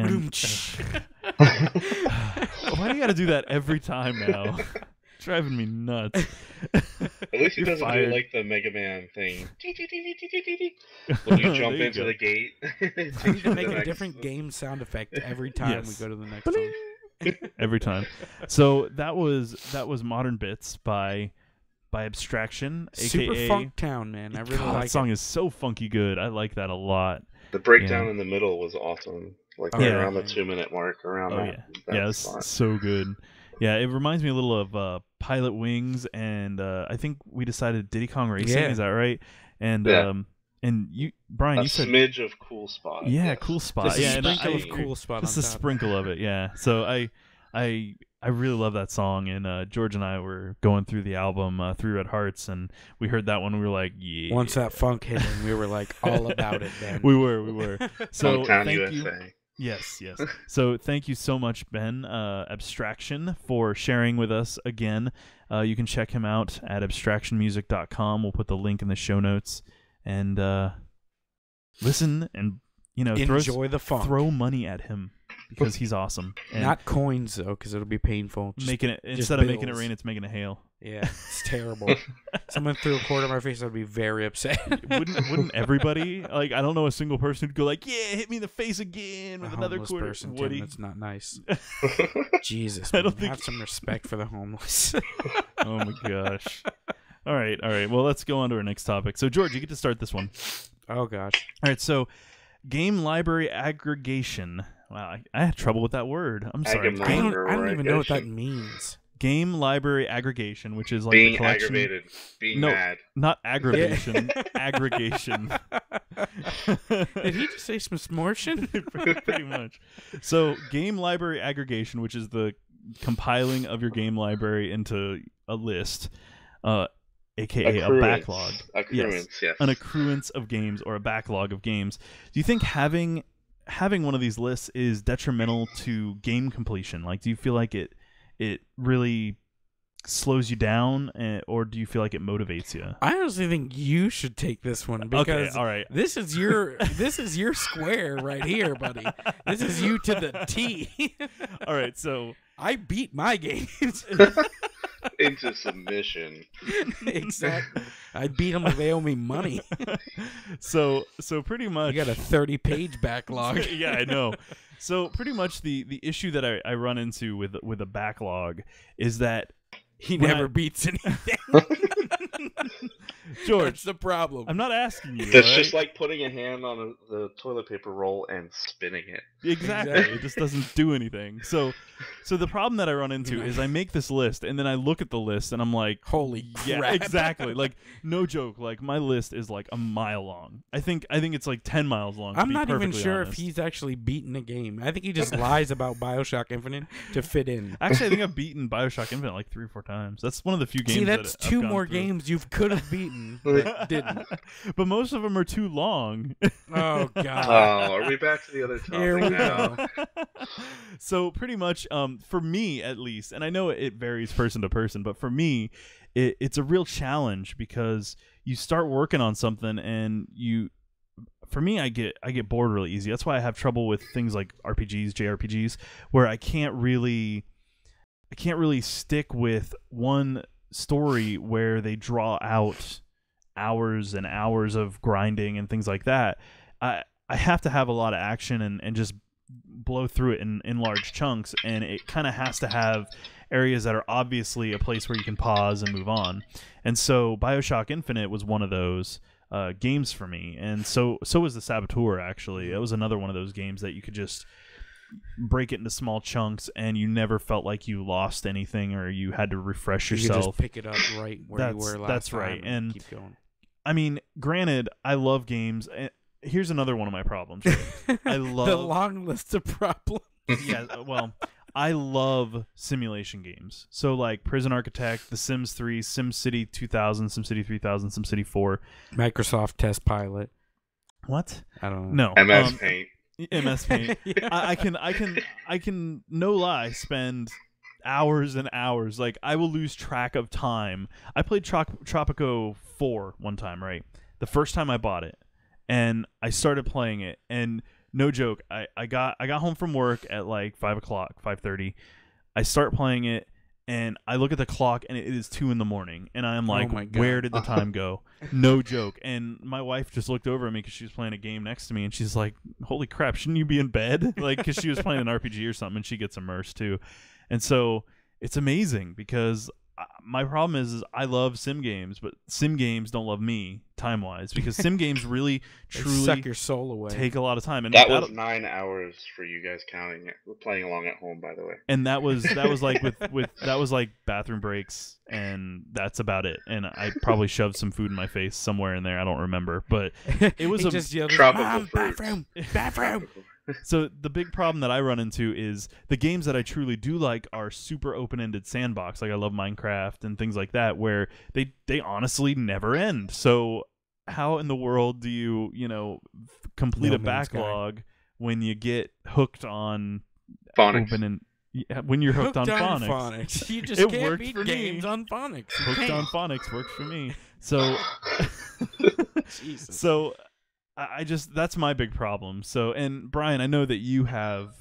And why do you got to do that every time now? Driving me nuts. At least he You're doesn't fired. do like the Mega Man thing. When you jump There you into go. the gate. We need to make a different game sound effect every time we Yes. go to the next one. Every time. So that was Modern Bits by Abstraction, Super aka Funk Town, man. I really God, like that song it. is so funky good. I like that a lot. The breakdown Yeah. in the middle was awesome. Like Oh, right yeah. around the 2-minute mark, around Oh that. yeah, it's spot. so good. Yeah, it reminds me a little of Pilot Wings, and I think we decided Diddy Kong Racing. Yeah. Is that right? And Yeah. and you, Brian, A you said smidge of cool spot. yeah, yes. cool spot. Just yeah, a and sprinkle I of agree. cool spot Just on a top. sprinkle of it. Yeah. So I really love that song, and George and I were going through the album Three Red Hearts, and we heard that one. And we were like, yeah. Once that funk hit in, we were like all about it, man. we were. So Funktown, thank you. USA. Yes. So thank you so much, Ben Abstraction, for sharing with us again. You can check him out at abstractionmusic.com. We'll put the link in the show notes, and listen and Enjoy the funk. throw money at him because he's awesome. And Not coins though, because it'll be painful. Just- making it just instead of making it bills. rain, it's making it hail. yeah, it's terrible. Someone threw a quarter in my face, I'd be very upset. Wouldn't everybody, like, I don't know a single person who'd go like, yeah, hit me in the face again with A another homeless quarter. person, Would Tim, he? that's not nice. Jesus, I man, don't think- have some respect for the homeless. Oh my gosh. All right. Well, let's go on to our next topic. So, George, you get to start this one. Oh gosh. All right. So, game library aggregation. Wow, I had trouble with that word. I'm sorry. Agam- I don't Library even know what that aggregation. means. Game library aggregation, which is like Being the collection. aggravated. Being No. mad. Not aggravation, aggregation. Did he just say some smortion? Pretty much. So, game library aggregation, which is the compiling of your game library into a list, aka a backlog. Accruance, yes. An accruance of games or a backlog of games. Do you think having one of these lists is detrimental to game completion? Like, do you feel like it really slows you down, or do you feel like it motivates you? I honestly think you should take this one because Okay, all right. this is your square right here, buddy. This is you to the T. All right, so I beat my games. Into submission. Exactly. I beat them if they owe me money. so pretty much You got a 30-page backlog. yeah, I know. So pretty much the issue that I run into with a backlog is that He when never I- beats anything. George, That's the problem. I'm not asking you. That's all right? just like putting a hand on the toilet paper roll and spinning it. Exactly. Exactly. It just doesn't do anything. So the problem that I run into is I make this list and then I look at the list and I'm like, Holy yeah, crap. exactly. Like, no joke. Like, my list is like a mile long. I think it's like 10 miles long. to I'm be not even perfectly sure honest. if he's actually beaten a game. I think he just lies about BioShock Infinite to fit in. Actually, I think I've beaten BioShock Infinite like 3 or 4 times. That's one of the few games. See, that's that I've two gone more through. games you could have beaten, but didn't. But most of them are too long. Oh, Oh, God. are we back to the other topic Here we now? go. So pretty much, for me at least, and I know it varies person to person, but for me, it's a real challenge because you start working on something and for me, I get bored really easy. That's why I have trouble with things like RPGs, JRPGs, where I can't really stick with one story where they draw out hours and hours of grinding and things like that. I have to have a lot of action and just blow through it in large chunks, and it kind of has to have areas that are obviously a place where you can pause and move on. And so BioShock Infinite was one of those games for me, and so was the Saboteur. Actually, it was another one of those games that you could just break it into small chunks and you never felt like you lost anything or you had to refresh You could yourself. just pick it up right where you were last That's time right. And keep going. I mean, granted, I love games. Here's another one of my problems. I love the long list of problems. yeah, well, I love simulation games. So like Prison Architect, The Sims 3, SimCity 2000, SimCity 3000, SimCity 4. Microsoft Test Pilot. What? I don't know. No. MS Paint. MS Paint. Yeah. I can no lie spend hours and hours. Like, I will lose track of time. I played Tropico 4 one time, right? The first time I bought it, and I started playing it, and no joke. I got home from work at like 5:00, 5:30. I start playing it, and I look at the clock, and it is 2 a.m, and I'm like, my God. where did the time go? No joke. And my wife just looked over at me because she was playing a game next to me, and she's like, holy crap, shouldn't you be in bed? Like, because she was playing an RPG or something, and she gets immersed too. And so it's amazing because my problem is I love sim games, but sim games don't love me time-wise because sim games really, They truly suck your soul away. take a lot of time. And That was 9 hours for you guys counting it, playing along at home, by the way. And that was like with that was like bathroom breaks, and that's about it. And I probably shoved some food in my face somewhere in there. I don't remember, but it was He just yelled, tropical "Mom, fruits." bathroom. So the big problem that I run into is the games that I truly do like are super open-ended sandbox. Like I love Minecraft and things like that, where they honestly never end. So how in the world do you complete No a Man's Sky. backlog when you get hooked on Phonics. open and when you're hooked on phonics? phonics. You just It can't worked beat for me. games on phonics. You Hooked on can't. phonics works for me. So Jesus. so I just that's my big problem. So and Brian, I know that you have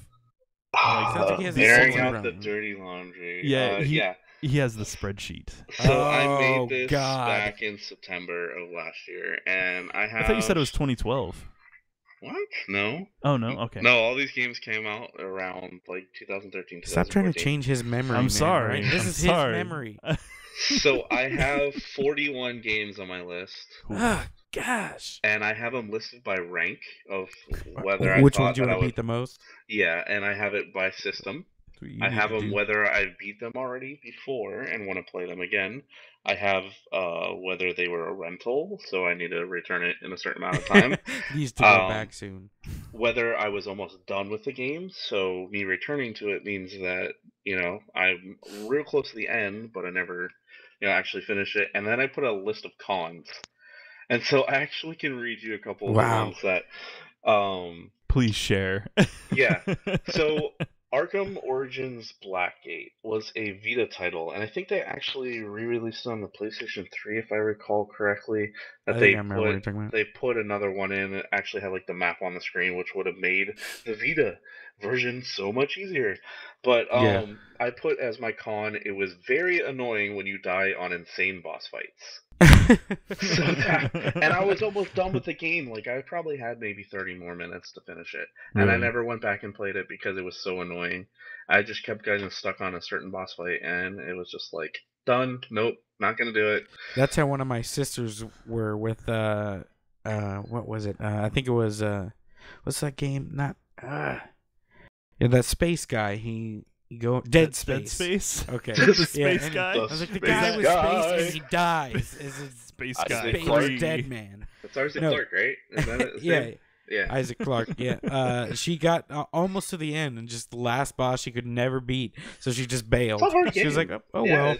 Sounds like he has a airing similar out the problem. dirty laundry. Yeah, Yeah. he has the spreadsheet. So I Oh, made this God. back in September of last year, and I have. I thought you said it was 2012. What? No. Oh no, okay. No, all these games came out around like 2013, 2014. Stop trying to change his memory. I'm man, sorry. right? This I'm is sorry. his memory. So I have 41 games on my list, Oh, gosh. and I have them listed by rank of whether I Which thought ones you that I want to would. beat the most? Yeah, and I have it by system. I have them whether I beat them already before and want to play them again. I have whether they were a rental, so I need to return it in a certain amount of time. Needs to go back soon. Whether I was almost done with the game, so me returning to it means that I'm real close to the end, but I never actually finish it. And then I put a list of cons, and so I actually can read you a couple of the Wow. ones that Please share. Yeah. So Arkham Origins Blackgate was a Vita title, and I think they actually re-released it on the PlayStation 3, if I recall correctly. That I they think I remember what you're talking about. they put another one in that actually had like the map on the screen, which would have made the Vita version so much easier. But Yeah. I put as my con, it was very annoying when you die on insane boss fights. And I was almost done with the game. Like I probably had maybe 30 more minutes to finish it, and I Really? never went back and played it because it was so annoying. I just kept getting stuck on a certain boss fight, and it was just like done. Nope, not gonna do it. That's how one of my sisters were with what was it? I think it was what's that game? Not yeah, that space guy. He go Dead Space. Dead Space. Okay. The Yeah, space and guy. the I was like, the Space guy with guy. space and he dies. Is it Space Isaac guy. Space Clarke. Three. Dead Man? That's Isaac No. Clarke, right? Is that it? Yeah. Yeah. Isaac Clarke, yeah. She got almost to the end, and just the last boss she could never beat, so she just bailed. It's a hard She was game. like, "Oh Yeah, well."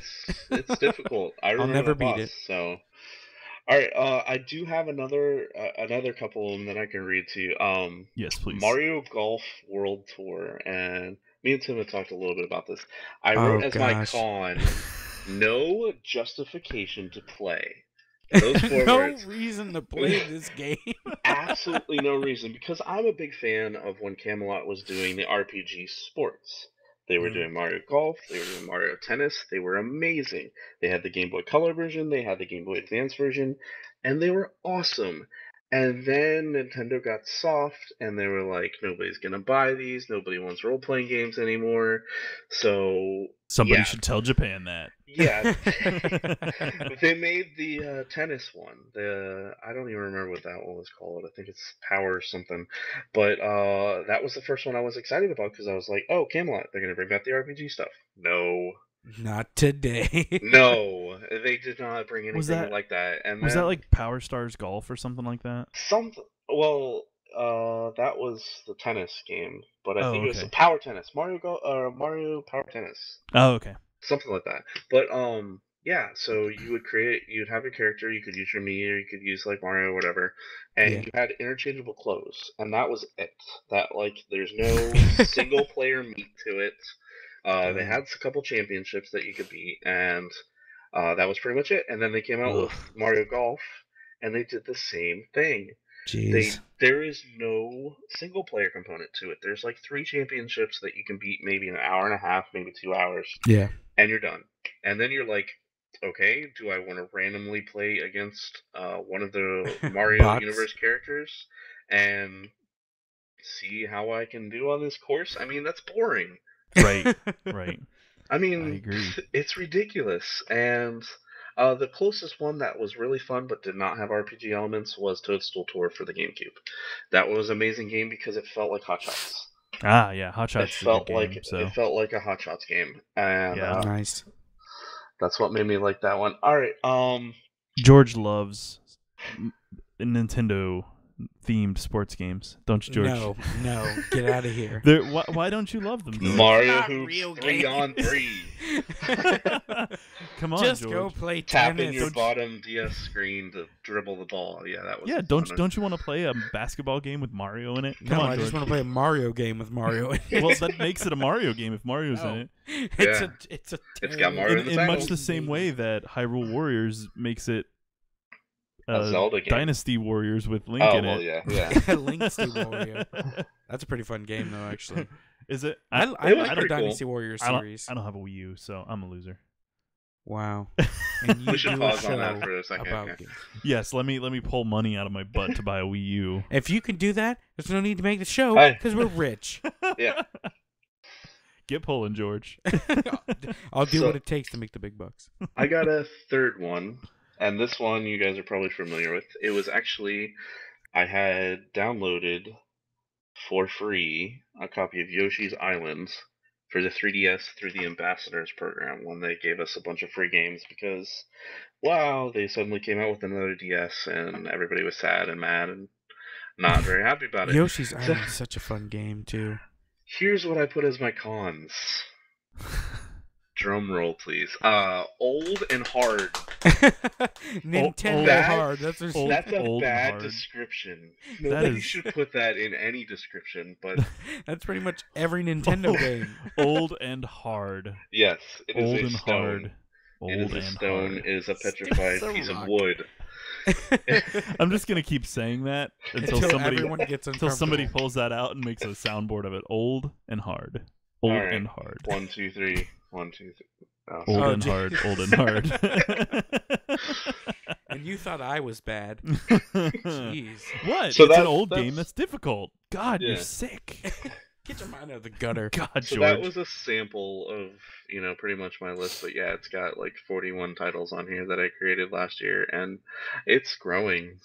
it's difficult. I remember never that beat boss, it. So, all right. I do have another couple of them that I can read to you. Yes, please. Mario Golf World Tour, and me and Tim have talked a little bit about this. I Oh, wrote as my gosh. con, no justification to play. Those four No words. reason to play this game. Absolutely no reason, because I'm a big fan of when Camelot was doing the RPG sports. They were doing Mario Golf, they were doing Mario Tennis, they were amazing. They had the Game Boy Color version, they had the Game Boy Advance version, and they were awesome. And then Nintendo got soft, and they were like, nobody's gonna buy these, nobody wants role-playing games anymore, so... Somebody yeah. should tell Japan that. Yeah, they made the tennis one. I don't even remember what that one was called. I think it's Power something. But that was the first one I was excited about because I was like, oh, Camelot, they're gonna bring back the RPG stuff. No, Not today. no, they did not bring anything Was that- like that. And Was then that like Power Stars Golf or something like that? Well, that was the tennis game, but I think it was okay. Power Tennis, Mario Mario Power Tennis. Oh, okay. Something like that. But yeah, so you'd have your character, you could use your Mii, or you could use like Mario or whatever, and Yeah. you had interchangeable clothes, and that was it. That like there's no single player meat to it. They had a couple championships that you could beat, and that was pretty much it. And then they came out with Mario Golf, and they did the same thing. Jeez. There is no single player component to it. There's like 3 championships that you can beat maybe in an hour and a half, maybe 2 hours, Yeah. and you're done. And then you're like, okay, do I want to randomly play against one of the Mario Bots. Universe characters and see how I can do on this course? I mean, that's boring. Right. Right. I mean, I agree. it's ridiculous. And the closest one that was really fun but did not have RPG elements was Toadstool Tour for the GameCube. That was an amazing game because it felt like Hot Shots. Ah, yeah. Hot Shots is a good game. It felt like a Hot Shots game, and Yeah. Nice. that's what made me like that one. All right, George loves Nintendo themed sports games, don't you, George? No, get out of here. Why don't you love them, George? Mario Not Hoops real 3-on-3. Come on, Just George. go play Tap tennis. in your bottom DS screen to dribble the ball. Yeah, that was. Yeah, fun. don't you want to play a basketball game with Mario in it? Come No, on, I George. just want to play a Mario game with Mario in it. Well, that makes it a Mario game if Mario's in it. It's a It's got Mario in the In title. much the same way that Hyrule Warriors makes it A Zelda game. Dynasty Warriors with Link Oh in well, it. yeah. Link's Team Warrior. That's a pretty fun game, though. Actually, Is it? I It was like the pretty Dynasty cool. Warrior I don't, series. I don't have a Wii U, so I'm a loser. Wow. And you We should do a pause on that show for a second. about yeah. games. Yes, let me pull money out of my butt to buy a Wii U. If you can do that, there's no need to make the show Hey. because we're rich. Yeah. Get pulling, George. I'll do So- what it takes to make the big bucks. I got a third one, and this one you guys are probably familiar with. It was actually I had downloaded for free a copy of Yoshi's Island for the 3DS through the Ambassadors program when they gave us a bunch of free games because, wow, they suddenly came out with another DS and everybody was sad and mad and not very happy about it. Yoshi's Island is such a fun game too. Here's what I put as my cons. Drum roll, please. Old and hard. Nintendo That- hard. That's what old- That's a and bad hard. description. That Nobody is- should put that in any description, but That's pretty much every Nintendo game. Old and hard. yes, it is Old a and stone. hard. Old It is a and stone. hard. It is a petrified Stick piece to of rock. wood. I'm just gonna keep saying that until everyone gets until somebody uncomfortable. pulls that out and makes a soundboard of it. Old and hard. Old All right. and hard. 1, 2, 3. 1, 2, 3. Oh, Old Oh, and gee. hard. Old and hard. And you thought I was bad. Jeez. What? So it's an that's- old that's- game that's difficult. God, you're Yeah. sick. Get your mind out of the gutter. God, So George. that was a sample of, pretty much my list. But yeah, it's got like 41 titles on here that I created last year, and it's growing.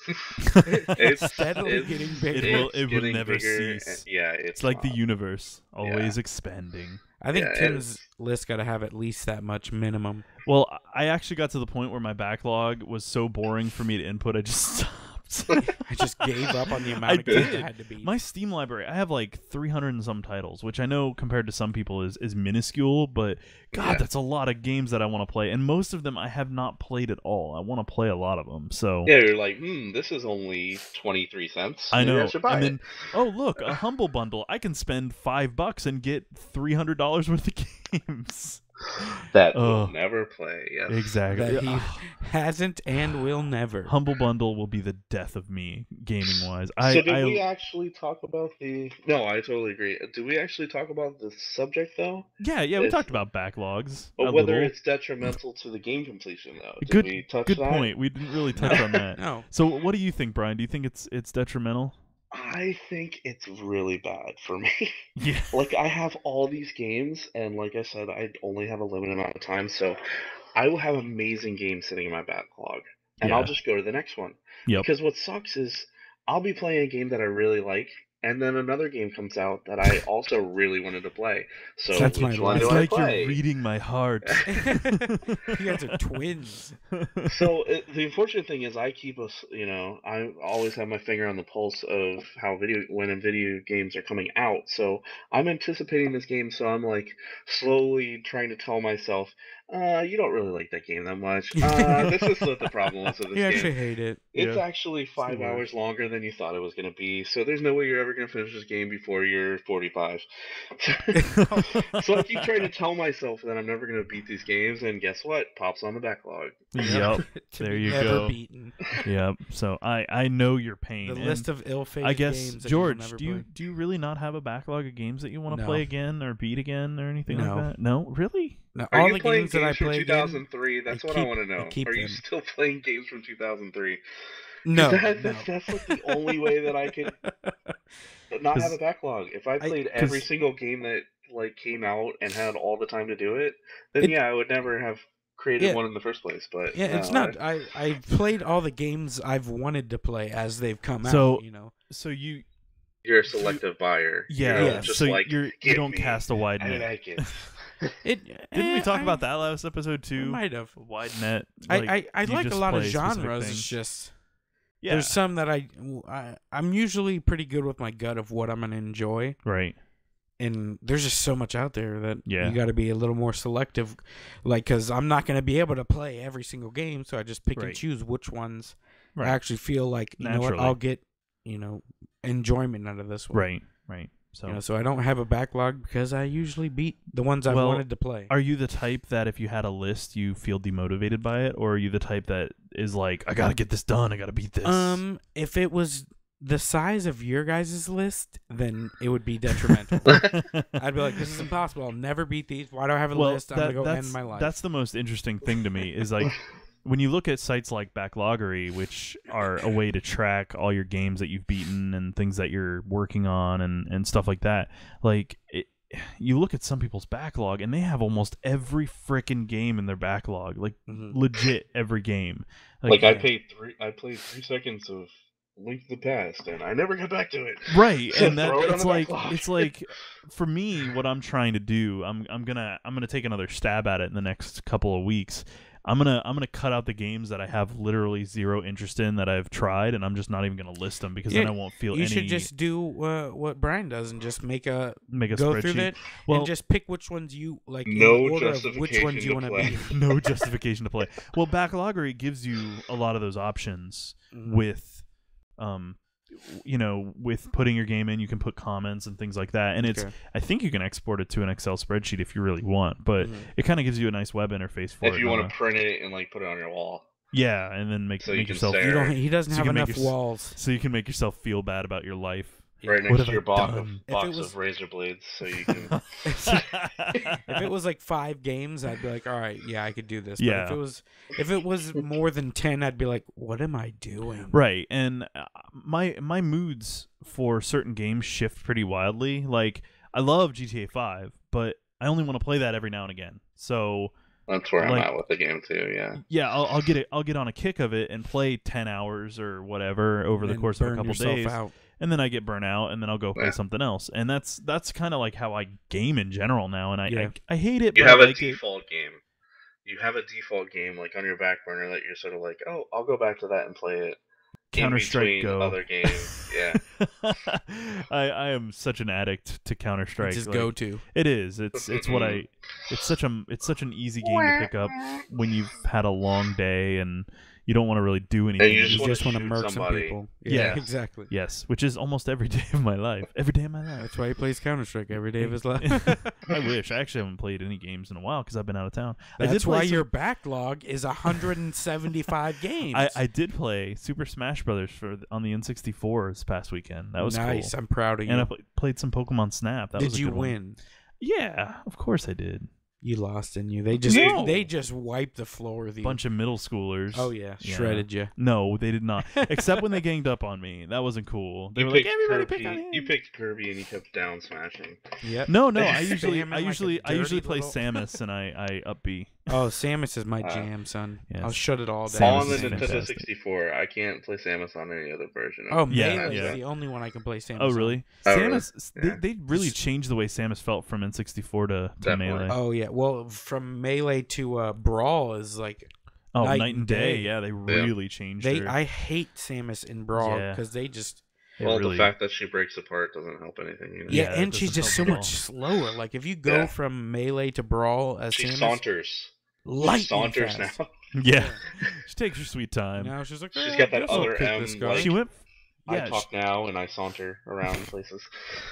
It's Steadily getting bigger. It will getting never bigger, cease. and yeah, It's like the wild. universe, always expanding. I think Yeah, Tim's list got to have at least that much minimum. Well, I actually got to the point where my backlog was so boring for me to input, I just stopped. I just gave up on the amount I of games did. I had to beat. My Steam library, I have like 300 and some titles, which I know compared to some people is minuscule, but God, Yeah. that's a lot of games that I want to play, and most of them I have not played at all. I want to play a lot of them, so Yeah, you're like, this is only 23 cents. I Maybe know. should buy And it. then, oh look, a humble bundle. I can spend $5 and get $300 worth of games. That Oh. will never play. Yes. Exactly. that he hasn't and will never. Humble bundle will be the death of me, gaming wise. So did we actually talk about the? No, I totally agree. Did we actually talk about the subject though? Yeah, we If- talked about backlogs. But a whether little. it's detrimental to the game completion though? Did Good- we touch Good that? point. We didn't really touch on that. No. So, what do you think, Brian? Do you think it's detrimental? I think it's really bad for me. Yeah. Like I have all these games, and like I said, I only have a limited amount of time, so I will have amazing games sitting in my backlog, and Yeah. I'll just go to the next one. Yep. Because what sucks is I'll be playing a game that I really like, and then another game comes out that I also really wanted to play. So That's my which one life. It's do I like play? you're reading my heart. You guys are twins. So the unfortunate thing is, I keep us. I always have my finger on the pulse of how when video games are coming out. So I'm anticipating this game. So I'm like slowly trying to tell myself, You don't really like that game that much. This is what the problem was with this You game. actually hate it. It's Yeah. actually 5 the hours longer than you thought it was going to be, so there's no way you're ever going to finish this game before you're 45. So I keep trying to tell myself that I'm never going to beat these games, and guess what? Pops on the backlog. Yep. To There be you never go. beaten. Yep. So I know your pain. The and list of ill-fated I guess games that George, you'll never do you play. do you really not have a backlog of games that you want to No. play again or beat again or anything No. like that? No, really? Now, Are all you the playing games that I from play again, 2003? That's I what I keep- want to I know. keep Are you them. still playing games from 2003? no, That's no. like the only way that I could not have 'Cause- a backlog. If I played every single game that like came out and had all the time to do it, then yeah, I would never have created Yeah. one in the first place. But Yeah, no, it's not. I've played all the games I've wanted to play as they've come So- out. You know. So you you're a selective buyer. yeah, You're Yes. just so like, you "Give don't me, cast a wide I net. like it. Didn't we talk about that last episode I too? might have. Wide net. I you like a just lot of play specific genres. things. It's just Yeah. there's some that I'm usually pretty good with my gut of what I'm gonna enjoy, Right. and there's just so much out there that Yeah. you got to be a little more selective, like because I'm not gonna be able to play every single game, so I just pick and Right. choose which ones Right. I actually feel like you know what Naturally. I'll get enjoyment out of this one. Right. Right. So So I don't have a backlog because I usually beat the ones I Well, wanted to play. are you the type that if you had a list you feel demotivated by it, or are you the type that is like, I gotta get this done, I gotta beat this? If it was the size of your guys' list, then it would be detrimental. I'd be like, this is impossible. I'll never beat these. Why do I have a list? I'm gonna go end my life. That's the most interesting thing to me is like when you look at sites like Backloggery, which are a way to track all your games that you've beaten and things that you're working on and stuff like that. Like you look at some people's backlog and they have almost every frickin' game in their backlog, like legit every game. Like I played 3 seconds of Link to the Past, and I never got back to it. Right, and that Throw it on it's the like backlog. it's like for me, what I'm trying to do, I'm gonna take another stab at it in the next couple of weeks. I'm gonna cut out the games that I have literally zero interest in that I've tried, and I'm just not even gonna list them because then I won't feel You any. should just do what Brian does and just make a go spreadsheet. through it Well, and just pick which ones you like. No in order of which justification ones you to want to play. beat. no justification to play. Well, Backloggery gives you a lot of those options with, with putting your game in. You can put comments and things like that, and it's. Okay. I think you can export it to an Excel spreadsheet if you really want, but it kind of gives you a nice web interface for it. If you want to print it and like put it on your wall. Yeah, and then make So you can yourself stare. He doesn't So you have can make enough your- walls. so you can make yourself feel bad about your life. Right What next have to I your box done? of razor blades, so you can. If it was like 5 games, I'd be like, all right, yeah, I could do this. But Yeah. if it was more than 10, I'd be like, what am I doing? Right, and my moods for certain games shift pretty wildly. Like I love GTA 5, but I only want to play that every now and again. So That's where I'm Like- at with the game too. Yeah. yeah, I'll get it. I'll get on a kick of it and play 10 hours or whatever over the And course of a burn couple yourself days, out. and then I get burnt out, and then I'll go play Yeah. something else. And that's kind of like how I game in general now. And Yeah. I hate it. You but have I a like it. default game. You have a default game like on your back burner that you're sort of like, oh, I'll go back to that and play it. Counter-Strike in between Go. other games. Yeah. I am such an addict to Counter Strike. It's his go-to. It is. It's what I. It's such an easy game to pick up when you've had a long day and you don't want to really do anything. you You just wanna just want to shoot murk somebody. some people. Yeah. exactly. Yes, which is almost every day of my life. Every day of my life. That's why he plays Counter-Strike every day of his life. I wish. I actually haven't played any games in a while because I've been out of town. I That's did play why some- your backlog is 175 games. I did play Super Smash Brothers on the N64 this past weekend. That was nice. cool. I'm proud of you. And I played some Pokemon Snap. That Did was a you good one. win? Yeah, of course I did. You lost, didn't you? They just wiped the floor with you. Bunch of middle schoolers. Oh yeah, Yeah. shredded you. No, they did not. Except when they ganged up on me. That wasn't cool. They You were like, picked everybody Kirby. pick on him. You picked Kirby and you kept down smashing. Yep. No, I Spamming like a usually dirty play little- Samus and I up B. Oh, Samus is my jam, son. yes. I'll shut it all Samus down. On the is Nintendo fantastic. 64, I can't play Samus on any other version. Oh, Yeah, Melee yeah. is the only one I can play Samus. Oh, on. really? Oh, really? Samus, Yeah. they really changed the way Samus felt from N64 to Definitely. Melee. Oh yeah. Well, from Melee to Brawl is like Oh, night night and and day. day. Yeah, they really changed her. I hate Samus in Brawl Yeah. because they just They Well, really- the fact that she breaks apart doesn't help anything. You know? yeah, it and she's doesn't just so help at much all. slower. Like if you go Yeah. from Melee to Brawl as She Samus, saunters. lightning saunters fast. now. Yeah. She takes her sweet time. Now she's like, She's I got that guess I'll other kick M, this guy. like, She went. I Yeah. talk now and I saunter around places.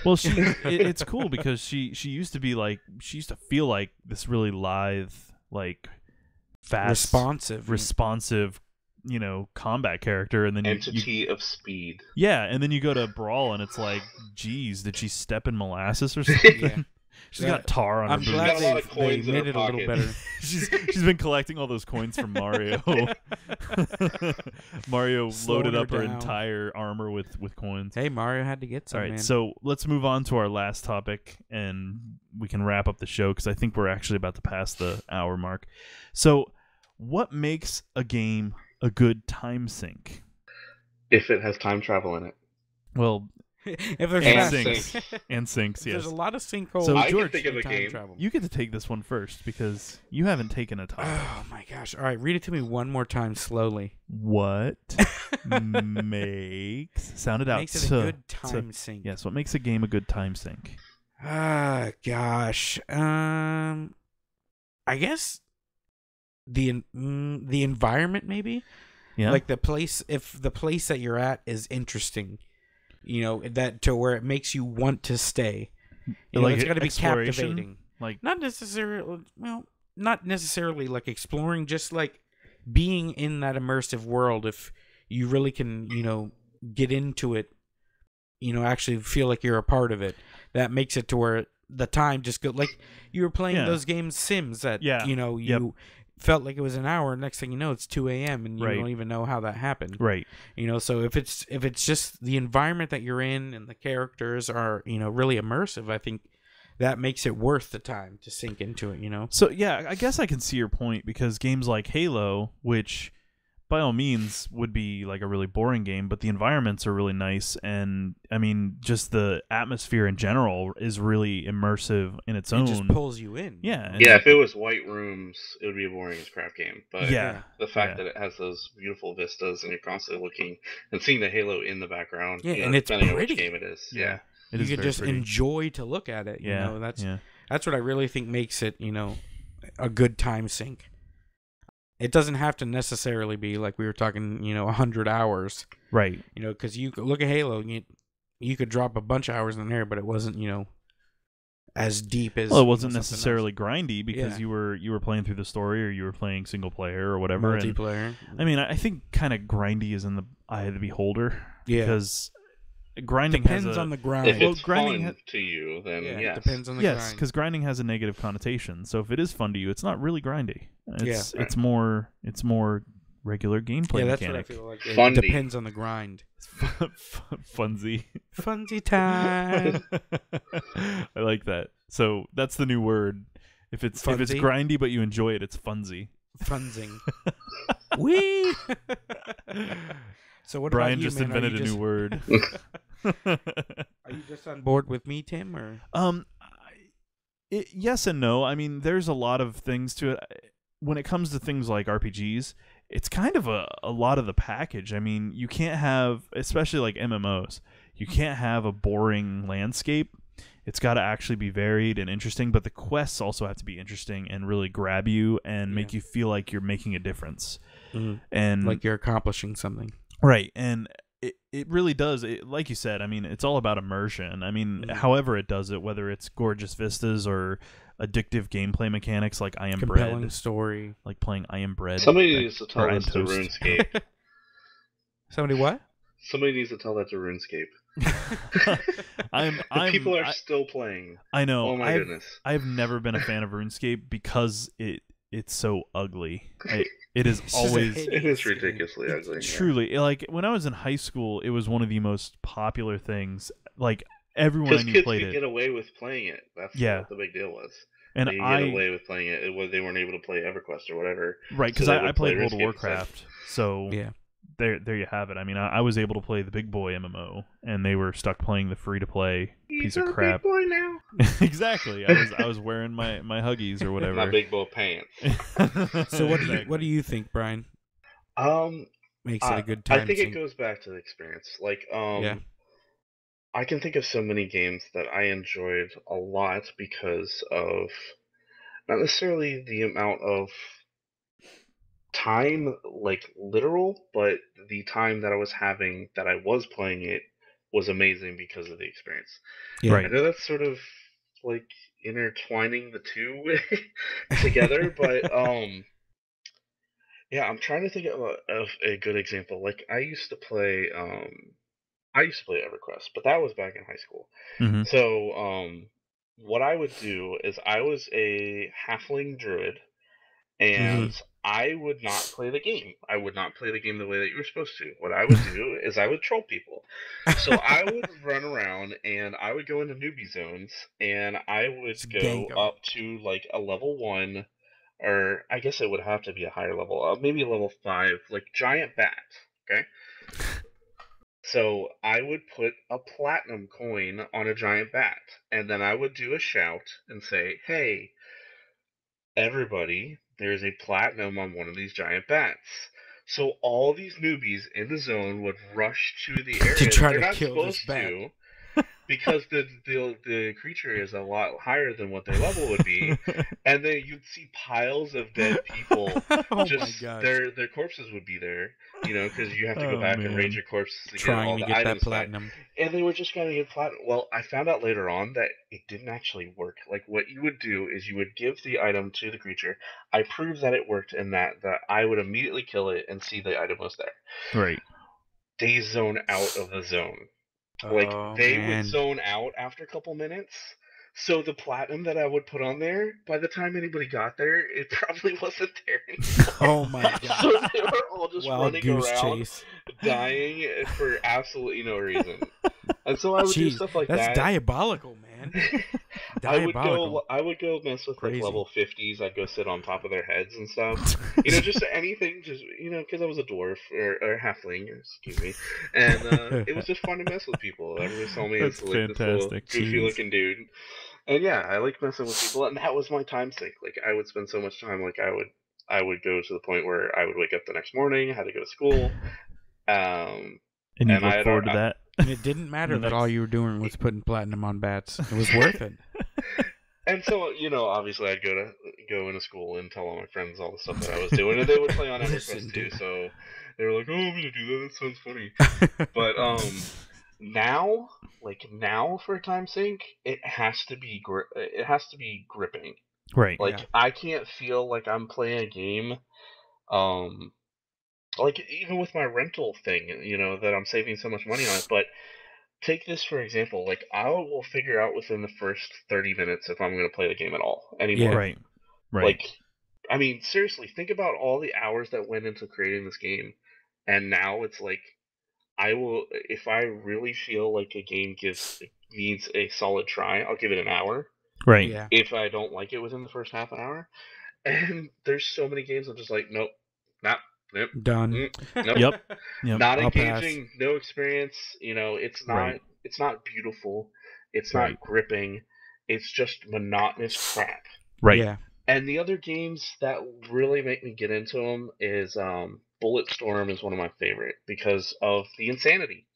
Well, it's cool because she used to be like, she used to feel like this really lithe, like fast, responsive, combat character, and then Entity of speed. Yeah, and then you go to Brawl, and it's like, geez, did she step in molasses or something? Yeah. She's got tar on I'm her glad boots. She's got a lot of they coins in made her it a little pocket. better. She's been collecting all those coins from Mario. Mario Slowing loaded her up her down. entire armor with coins. Hey, Mario had to get some, All right, man. so let's move on to our last topic, and we can wrap up the show because I think we're actually about to pass the hour mark. So, what makes a game a good time sink? If it has time travel in it. Well, if there's And fast sinks. sinks. and sinks, yes. There's a lot of sinkholes. So, I George, can think of a time game. travel. You get to take this one first because you haven't taken a topic. Oh my gosh! All right, read it to me one more time slowly. What makes sound it out? Makes it a good time sink. Yes, what makes a game a good time sink? Ah, gosh. I guess the environment, maybe. Yeah, Like the place. If the place that you're at is interesting, that to where it makes you want to stay. Like It's got to be exploration? captivating. like Not necessarily like exploring, just like being in that immersive world. If you really can, get into it, actually feel like you're a part of it. That makes it to where the time just go like you were playing those games Sims that you felt like it was an hour. Next thing you know, it's 2 a.m. and you Right. don't even know how that happened. right. So if it's just the environment that you're in and the characters are really immersive, I think that makes it worth the time to sink into it. So yeah, I guess I can see your point because games like Halo, which by all means would be like a really boring game, but the environments are really nice, and I mean just the atmosphere in general is really immersive in its own. It just pulls you in. Yeah, Yeah, if it was white rooms, it would be a boring as crap game. But yeah. the fact that it has those beautiful vistas and you're constantly looking and seeing the halo in the background, Yeah, and it's depending on pretty. which game it is. Yeah. It You is could very just pretty. enjoy to look at it. Yeah, That's what I really think makes it a good time sink. It doesn't have to necessarily be like we were talking 100 hours. right. Because you could look at Halo, you could drop a bunch of hours in there, but it wasn't as deep as. Well, it wasn't something necessarily grindy because Yeah. you were playing through the story or you were playing single player or whatever. else. And, Multiplayer. I mean, I think kind of grindy is in the eye of the beholder. Yeah. Because grinding Depends has a, on the grind. If Well, it's grinding fun to you, then yeah, yes. it depends on the yes, grind. because grinding has a negative connotation. So if it is fun to you, it's not really grindy. It's more regular gameplay Yeah, that's mechanic. what I feel like. It Fundy. depends on the grind. Funsy. Funsy time. I like that. So that's the new word. If it's Funsy? grindy but you enjoy it, it's funsy. Funsing. Wee. So what Brian about you, just man? invented a new word. Are you just on board with me, Tim, or? Yes and no. I mean, there's a lot of things to it. When it comes to things like RPGs, it's kind of a lot of the package. I mean, you can't have, especially like MMOs, you can't have a boring landscape. It's got to actually be varied and interesting, but the quests also have to be interesting and really grab you and make you feel like you're making a difference. Mm-hmm. And Like you're accomplishing something. right, and it really does. Like you said, I mean, it's all about immersion. I mean, however it does it, whether it's gorgeous vistas or addictive gameplay mechanics like I Am Compelling Bread, story. like playing I Am Bread. Somebody like, needs to tell or I Am us to Toast. RuneScape. Somebody what? Somebody needs to tell that to RuneScape. People are still playing. I know. Oh my goodness. I've never been a fan of RuneScape because it's so ugly. It is always It is ridiculously ugly. truly like when I was in high school, it was one of the most popular things. Like everyone I Because knew kids played could it. get away with playing it. That's what the big deal was. And they could get away with playing it. They weren't able to play EverQuest or whatever. Right, because so they I would play played World of RuneScape Warcraft, so Yeah. there you have it. I mean, I was able to play the big boy MMO, and they were stuck playing the free to play piece of crap. Big boy now. Exactly, I was wearing my Huggies or whatever. My big boy pants. So what do you think, Brian? Makes it a good time. I think sink? it goes back to the experience. Like, Yeah. I can think of so many games that I enjoyed a lot because of not necessarily the amount of time, like literal, but the time that I was having that I was playing it was amazing because of the experience. Yeah. I Right. know that's sort of like intertwining the two together, but yeah, I'm trying to think of a good example. Like I used to play EverQuest, but that was back in high school. Mm-hmm. So what I would do is I was a halfling druid, and I would not play the game. I would not play the game the way that you were supposed to. What I would do is I would troll people. So I would run around and I would go into newbie zones and I would Just go gank 'em. up to like a level 1, or I guess it would have to be a higher level, maybe a level 5, like giant bat. Okay? So I would put a platinum coin on a giant bat, and then I would do a shout and say, "Hey, everybody, there's a platinum on one of these giant bats." So all these newbies in the zone would rush to the To area that try they're to not kill this supposed bat. to, because the creature is a lot higher than what their level would be, and then you'd see piles of dead people. Oh Just my gosh. their corpses would be there, because you have to go Oh back and raid man. your corpses to get Trying all to the get that items back. platinum. And they were just going to get platinum. Well, I found out later on that it didn't actually work. Like, what you would do is you would give the item to the creature. I proved that it worked, and that I would immediately kill it and see the item was there. Right. They zone out of the zone. Like, Oh they would man. zone out after a couple minutes. So the platinum that I would put on there, by the time anybody got there, it probably wasn't there anymore. Oh my So god. they were all just Wild running goose around, chase. dying for absolutely no reason. And so I would do Jeez, stuff like that's that. diabolical, man. Diabolical. I would go mess with like Crazy. level 50s. I'd go sit on top of their heads and stuff. Just anything, just because I was a dwarf or halfling, excuse me, and it was just fun to mess with people. Everybody saw me as That's like this little fantastic. goofy Jeez. looking dude, and yeah, I like messing with people, and that was my time sink. Like I would spend so much time, like I would go to the point where I would wake up the next morning, had to go to school, And you and look forward to that. And it didn't matter that all you were doing was putting platinum on bats. It was worth it. And so, obviously, I'd go into school and tell all my friends all the stuff that I was doing, and they would play on Listen, EverQuest too. dude. So they were like, "Oh, I'm gonna do that. That sounds funny." But now for a time sink, it has to be gripping. Right. Like Yeah. I can't feel like I'm playing a game. Like even with my rental thing, that I'm saving so much money on it, but. Take this for example. Like I will figure out within the first 30 minutes if I'm going to play the game at all anymore. Yeah. Right. Right. Like, I mean, seriously, think about all the hours that went into creating this game, and now it's like I will, if I really feel like a game needs a solid try, I'll give it an hour. right. Yeah. If I don't like it within the first half an hour, and there's so many games I'm just like, nope, nope, Done. nope. Yep. Yep. Not I'll engaging, no experience. It's not. Right. It's not beautiful. It's Right. not gripping. It's just monotonous crap. Right. Yeah. And the other games that really make me get into them is Bulletstorm is one of my favorite because of the insanity.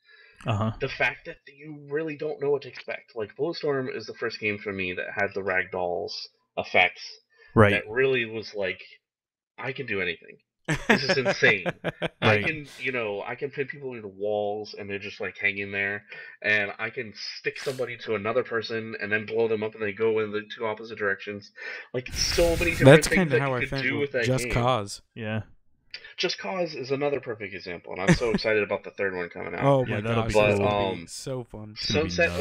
Uh-huh. The fact that you really don't know what to expect. Like Bulletstorm is the first game for me that had the ragdolls effects. Right. That really was like, I can do anything. This is insane. I Right. can pin people into walls and they're just like hanging there, and I can stick somebody to another person and then blow them up and they go in the two opposite directions. Like so many different That's things kind of that how you I could felt do with that Just game. Cause. Yeah. Just Cause is another perfect example, and I'm so excited about the third one coming out. Oh Yeah, my that'll gosh, be that's cool. gonna be so fun. gonna be Sunset nuts.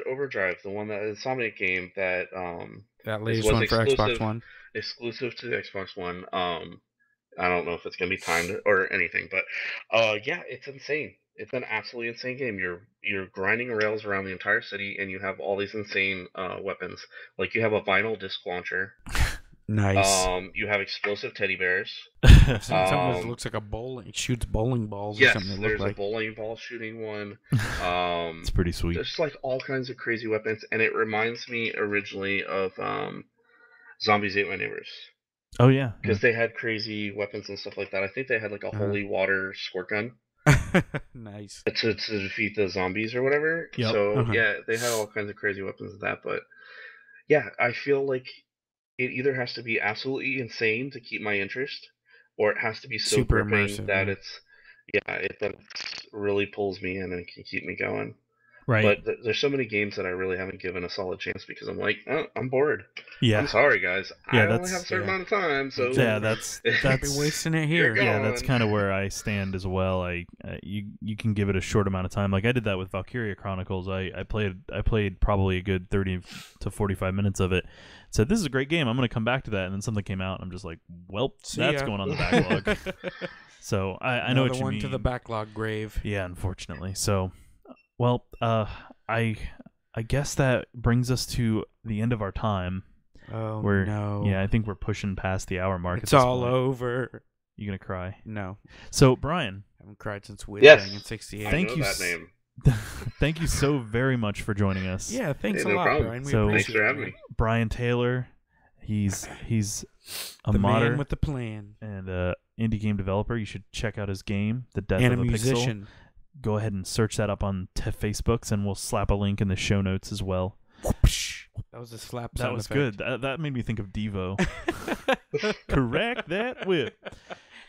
Overdrive, the one that is Insomniac game that That latest was one for Xbox One. exclusive to the Xbox One. I don't know if it's gonna be timed or anything, but yeah, it's insane. It's an absolutely insane game. You're grinding rails around the entire city, and you have all these insane weapons. Like you have a vinyl disc launcher. Nice. You have explosive teddy bears. I've seen something that looks like a bowling. It shoots bowling balls or Yes, something. It there's looked like. a bowling ball shooting one. It's pretty sweet. There's like all kinds of crazy weapons, and it reminds me originally of Zombies Ate My Neighbors. Oh yeah. Because they had crazy weapons and stuff like that. I think they had like a holy water squirt gun Nice. to defeat the zombies or whatever. Yep. So yeah, they had all kinds of crazy weapons of that. But yeah, I feel like it either has to be absolutely insane to keep my interest, or it has to be so Super gripping immersive, that yeah. it really pulls me in and can keep me going. Right. But there's so many games that I really haven't given a solid chance because I'm like, oh, I'm bored. Yeah. I'm sorry, guys. Yeah, I only that's- have a certain yeah. amount of time, so Yeah, that's Can't be wasting it You're here. yeah, that's gone. kind of where I stand as well. You can give it a short amount of time. Like I did that with Valkyria Chronicles. I played probably a good 30 to 45 minutes of it. Said this is a great game. I'm going to come back to that, and then something came out, and I'm just like, well, See that's ya. going on the backlog. So I know what you one mean. to the backlog grave. Yeah, unfortunately. So, well, I guess that brings us to the end of our time. Oh, We're no. yeah, I think we're pushing past the hour mark. It's at this all point. over. You gonna cry? No. So, Brian, I haven't cried since Yes. Whiz in 68. I Thank know you that name. thank you so very much for joining us. Yeah, thanks Hey, a no lot, problem. Brian. We So- Thanks appreciate for it, having man. me. Bryan Taylor, he's a The modder man with the plan. and a indie game developer. You should check out his game, The Death And of a a Pixel. musician. Go ahead and search that up on Facebooks, and we'll slap a link in the show notes as well. That was a slap That sound was effect. good. That made me think of Devo. Correct that whip.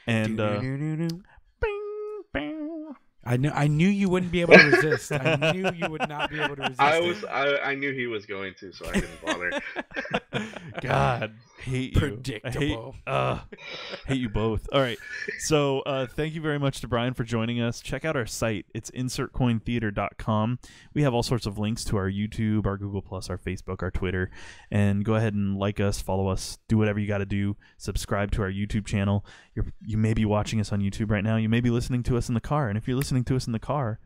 And Do-do-do-do-do. bing, bing. I knew you wouldn't be able to resist. I knew you would not be able to resist. I knew he was going to, so I didn't bother. God, hate you. Predictable. Hate you both. All right. So thank you very much to Brian for joining us. Check out our site. It's insertcointheater.com. We have all sorts of links to our YouTube, our Google+, our Facebook, our Twitter. And go ahead and like us, follow us, do whatever you got to do. Subscribe to our YouTube channel. You may be watching us on YouTube right now. You may be listening to us in the car. And if you're listening to us in the car,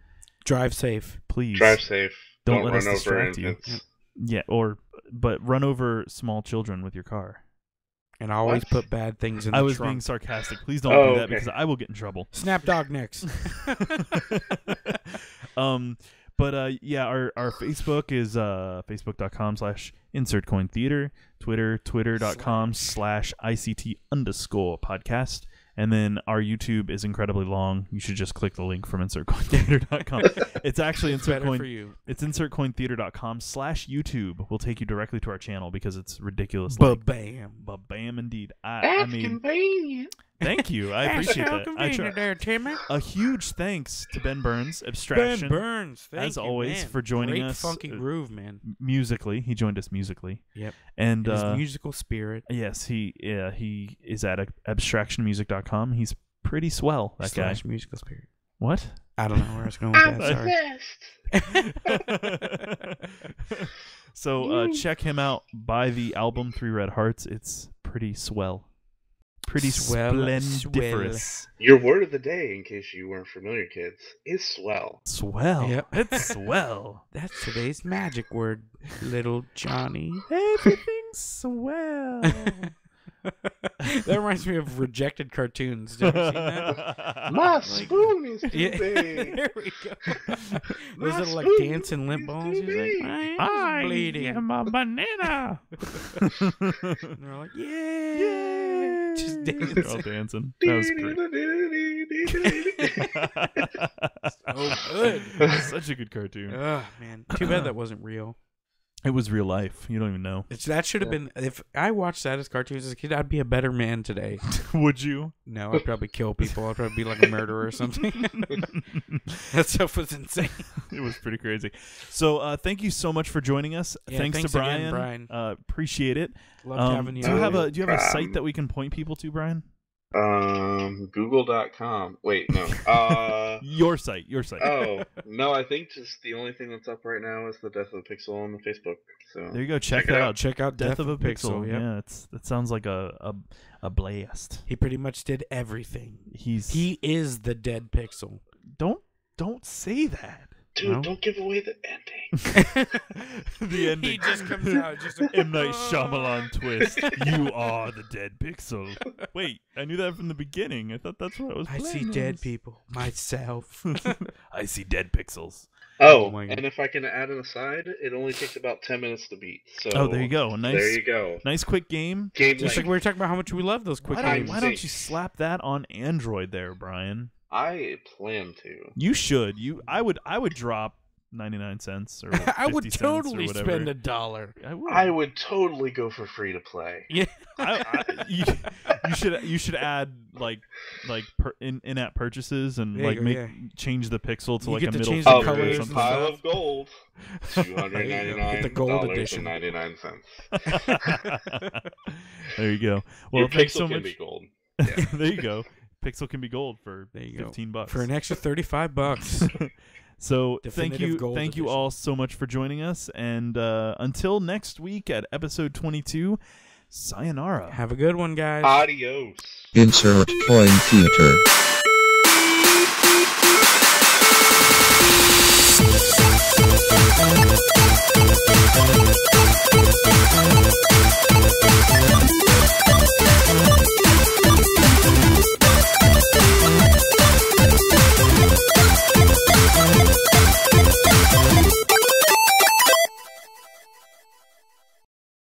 Drive safe. please Drive safe. Don't Don't let run us over distract you. infants. Yeah, but run over small children with your car. And always What? put bad things in the I was trunk. being sarcastic. Please don't Oh, do that okay. because I will get in trouble. Snap dog next. Yeah, our Facebook is facebook.com/insertcointheater, twitter.com/ICT_podcast. And then our YouTube is incredibly long. You should just click the link from insertcointheater.com. It's actually It's better for insertcoin. you. It's insertcointheater.com/YouTube. We'll take you directly to our channel because it's ridiculous. Like, Ba-bam. bam, indeed. I That's mean, convenient. thank you. I appreciate That's so that. convenient there, Timmy. A huge thanks to Ben Burns, Abstraction. Ben Burns, thank as you, always, man. for joining Great us. funky groove, man. Musically, he joined us musically. Yep. And His musical spirit. yes, he is at abstractionmusic.com. He's pretty swell, that guy. / musical spirit. What? I don't know where I was going with I'm that. Sorry. So check him out. Buy the album 3 Red Hearts. It's pretty swell. Pretty Swell, splendiferous. Your word of the day, in case you weren't familiar, kids, is swell. Swell. Yep. It's swell. That's today's magic word, little Johnny. Everything's swell. That reminds me of rejected cartoons. Have you seen that? My spoon is too Yeah. big. There we go. My Those are like spoon dancing limp is balls. too He's like, big. my I ass is bleeding. am a banana. And they're like, yay! Just They're all dancing. dancing. That was great. So good. Such a good cartoon. Oh, man. Too bad that wasn't real. It was real life. You don't even know. That should have been. If I watched that as cartoons as a kid, I'd be a better man today. Would you? No, I'd probably kill people. I'd probably be like a murderer or something. That stuff was insane. It was pretty crazy. So thank you so much for joining us. Yeah, thanks to thanks again, Brian. Brian. Appreciate it. Loved having you. Do you have a site Brian. that we can point people to, Brian? Google.com. Wait, no. Your site. Oh, no, I think just the only thing that's up right now is the Death of the Pixel on the Facebook. So There you go. Check Check it that out. out. Check out Death of a Pixel. Yep. Yeah, that sounds like a blast. He pretty much did everything. He He is the dead pixel. don't say that. Dude, No? don't give away the ending. The ending. He just comes out just like, M. Night Shyamalan twist. You are the dead pixel. Wait, I knew that from the beginning. I thought that's what I was I see playing dead as. people. Myself. I see dead pixels. Oh, Oh my God. and if I can add an aside, it only takes about 10 minutes to beat. So Oh, there you go. Nice. There you go. Nice quick game. Game Just like length. we were talking about how much we love those quick Why games. don't you slap that on Android there, Brian? I plan to. You should. I would drop 99 cents or I would 50 cents totally or whatever. spend $1. I would totally go for free to play. Yeah. You should add like in-app purchases and There you like go, change the pixel to You like get a to middle change the finger or colors Upgrade and something. pile stuff. of gold. Get the gold edition. $299.99. There you go. Well, Your thanks pixel so can much. be gold. There you go. Pixel can be gold for There you go. $15 For an extra $35. So Definitive gold thank you edition. all so much for joining us, and until next week at episode 22, sayonara. Have a good one, guys. Adios. Insert Point Theater.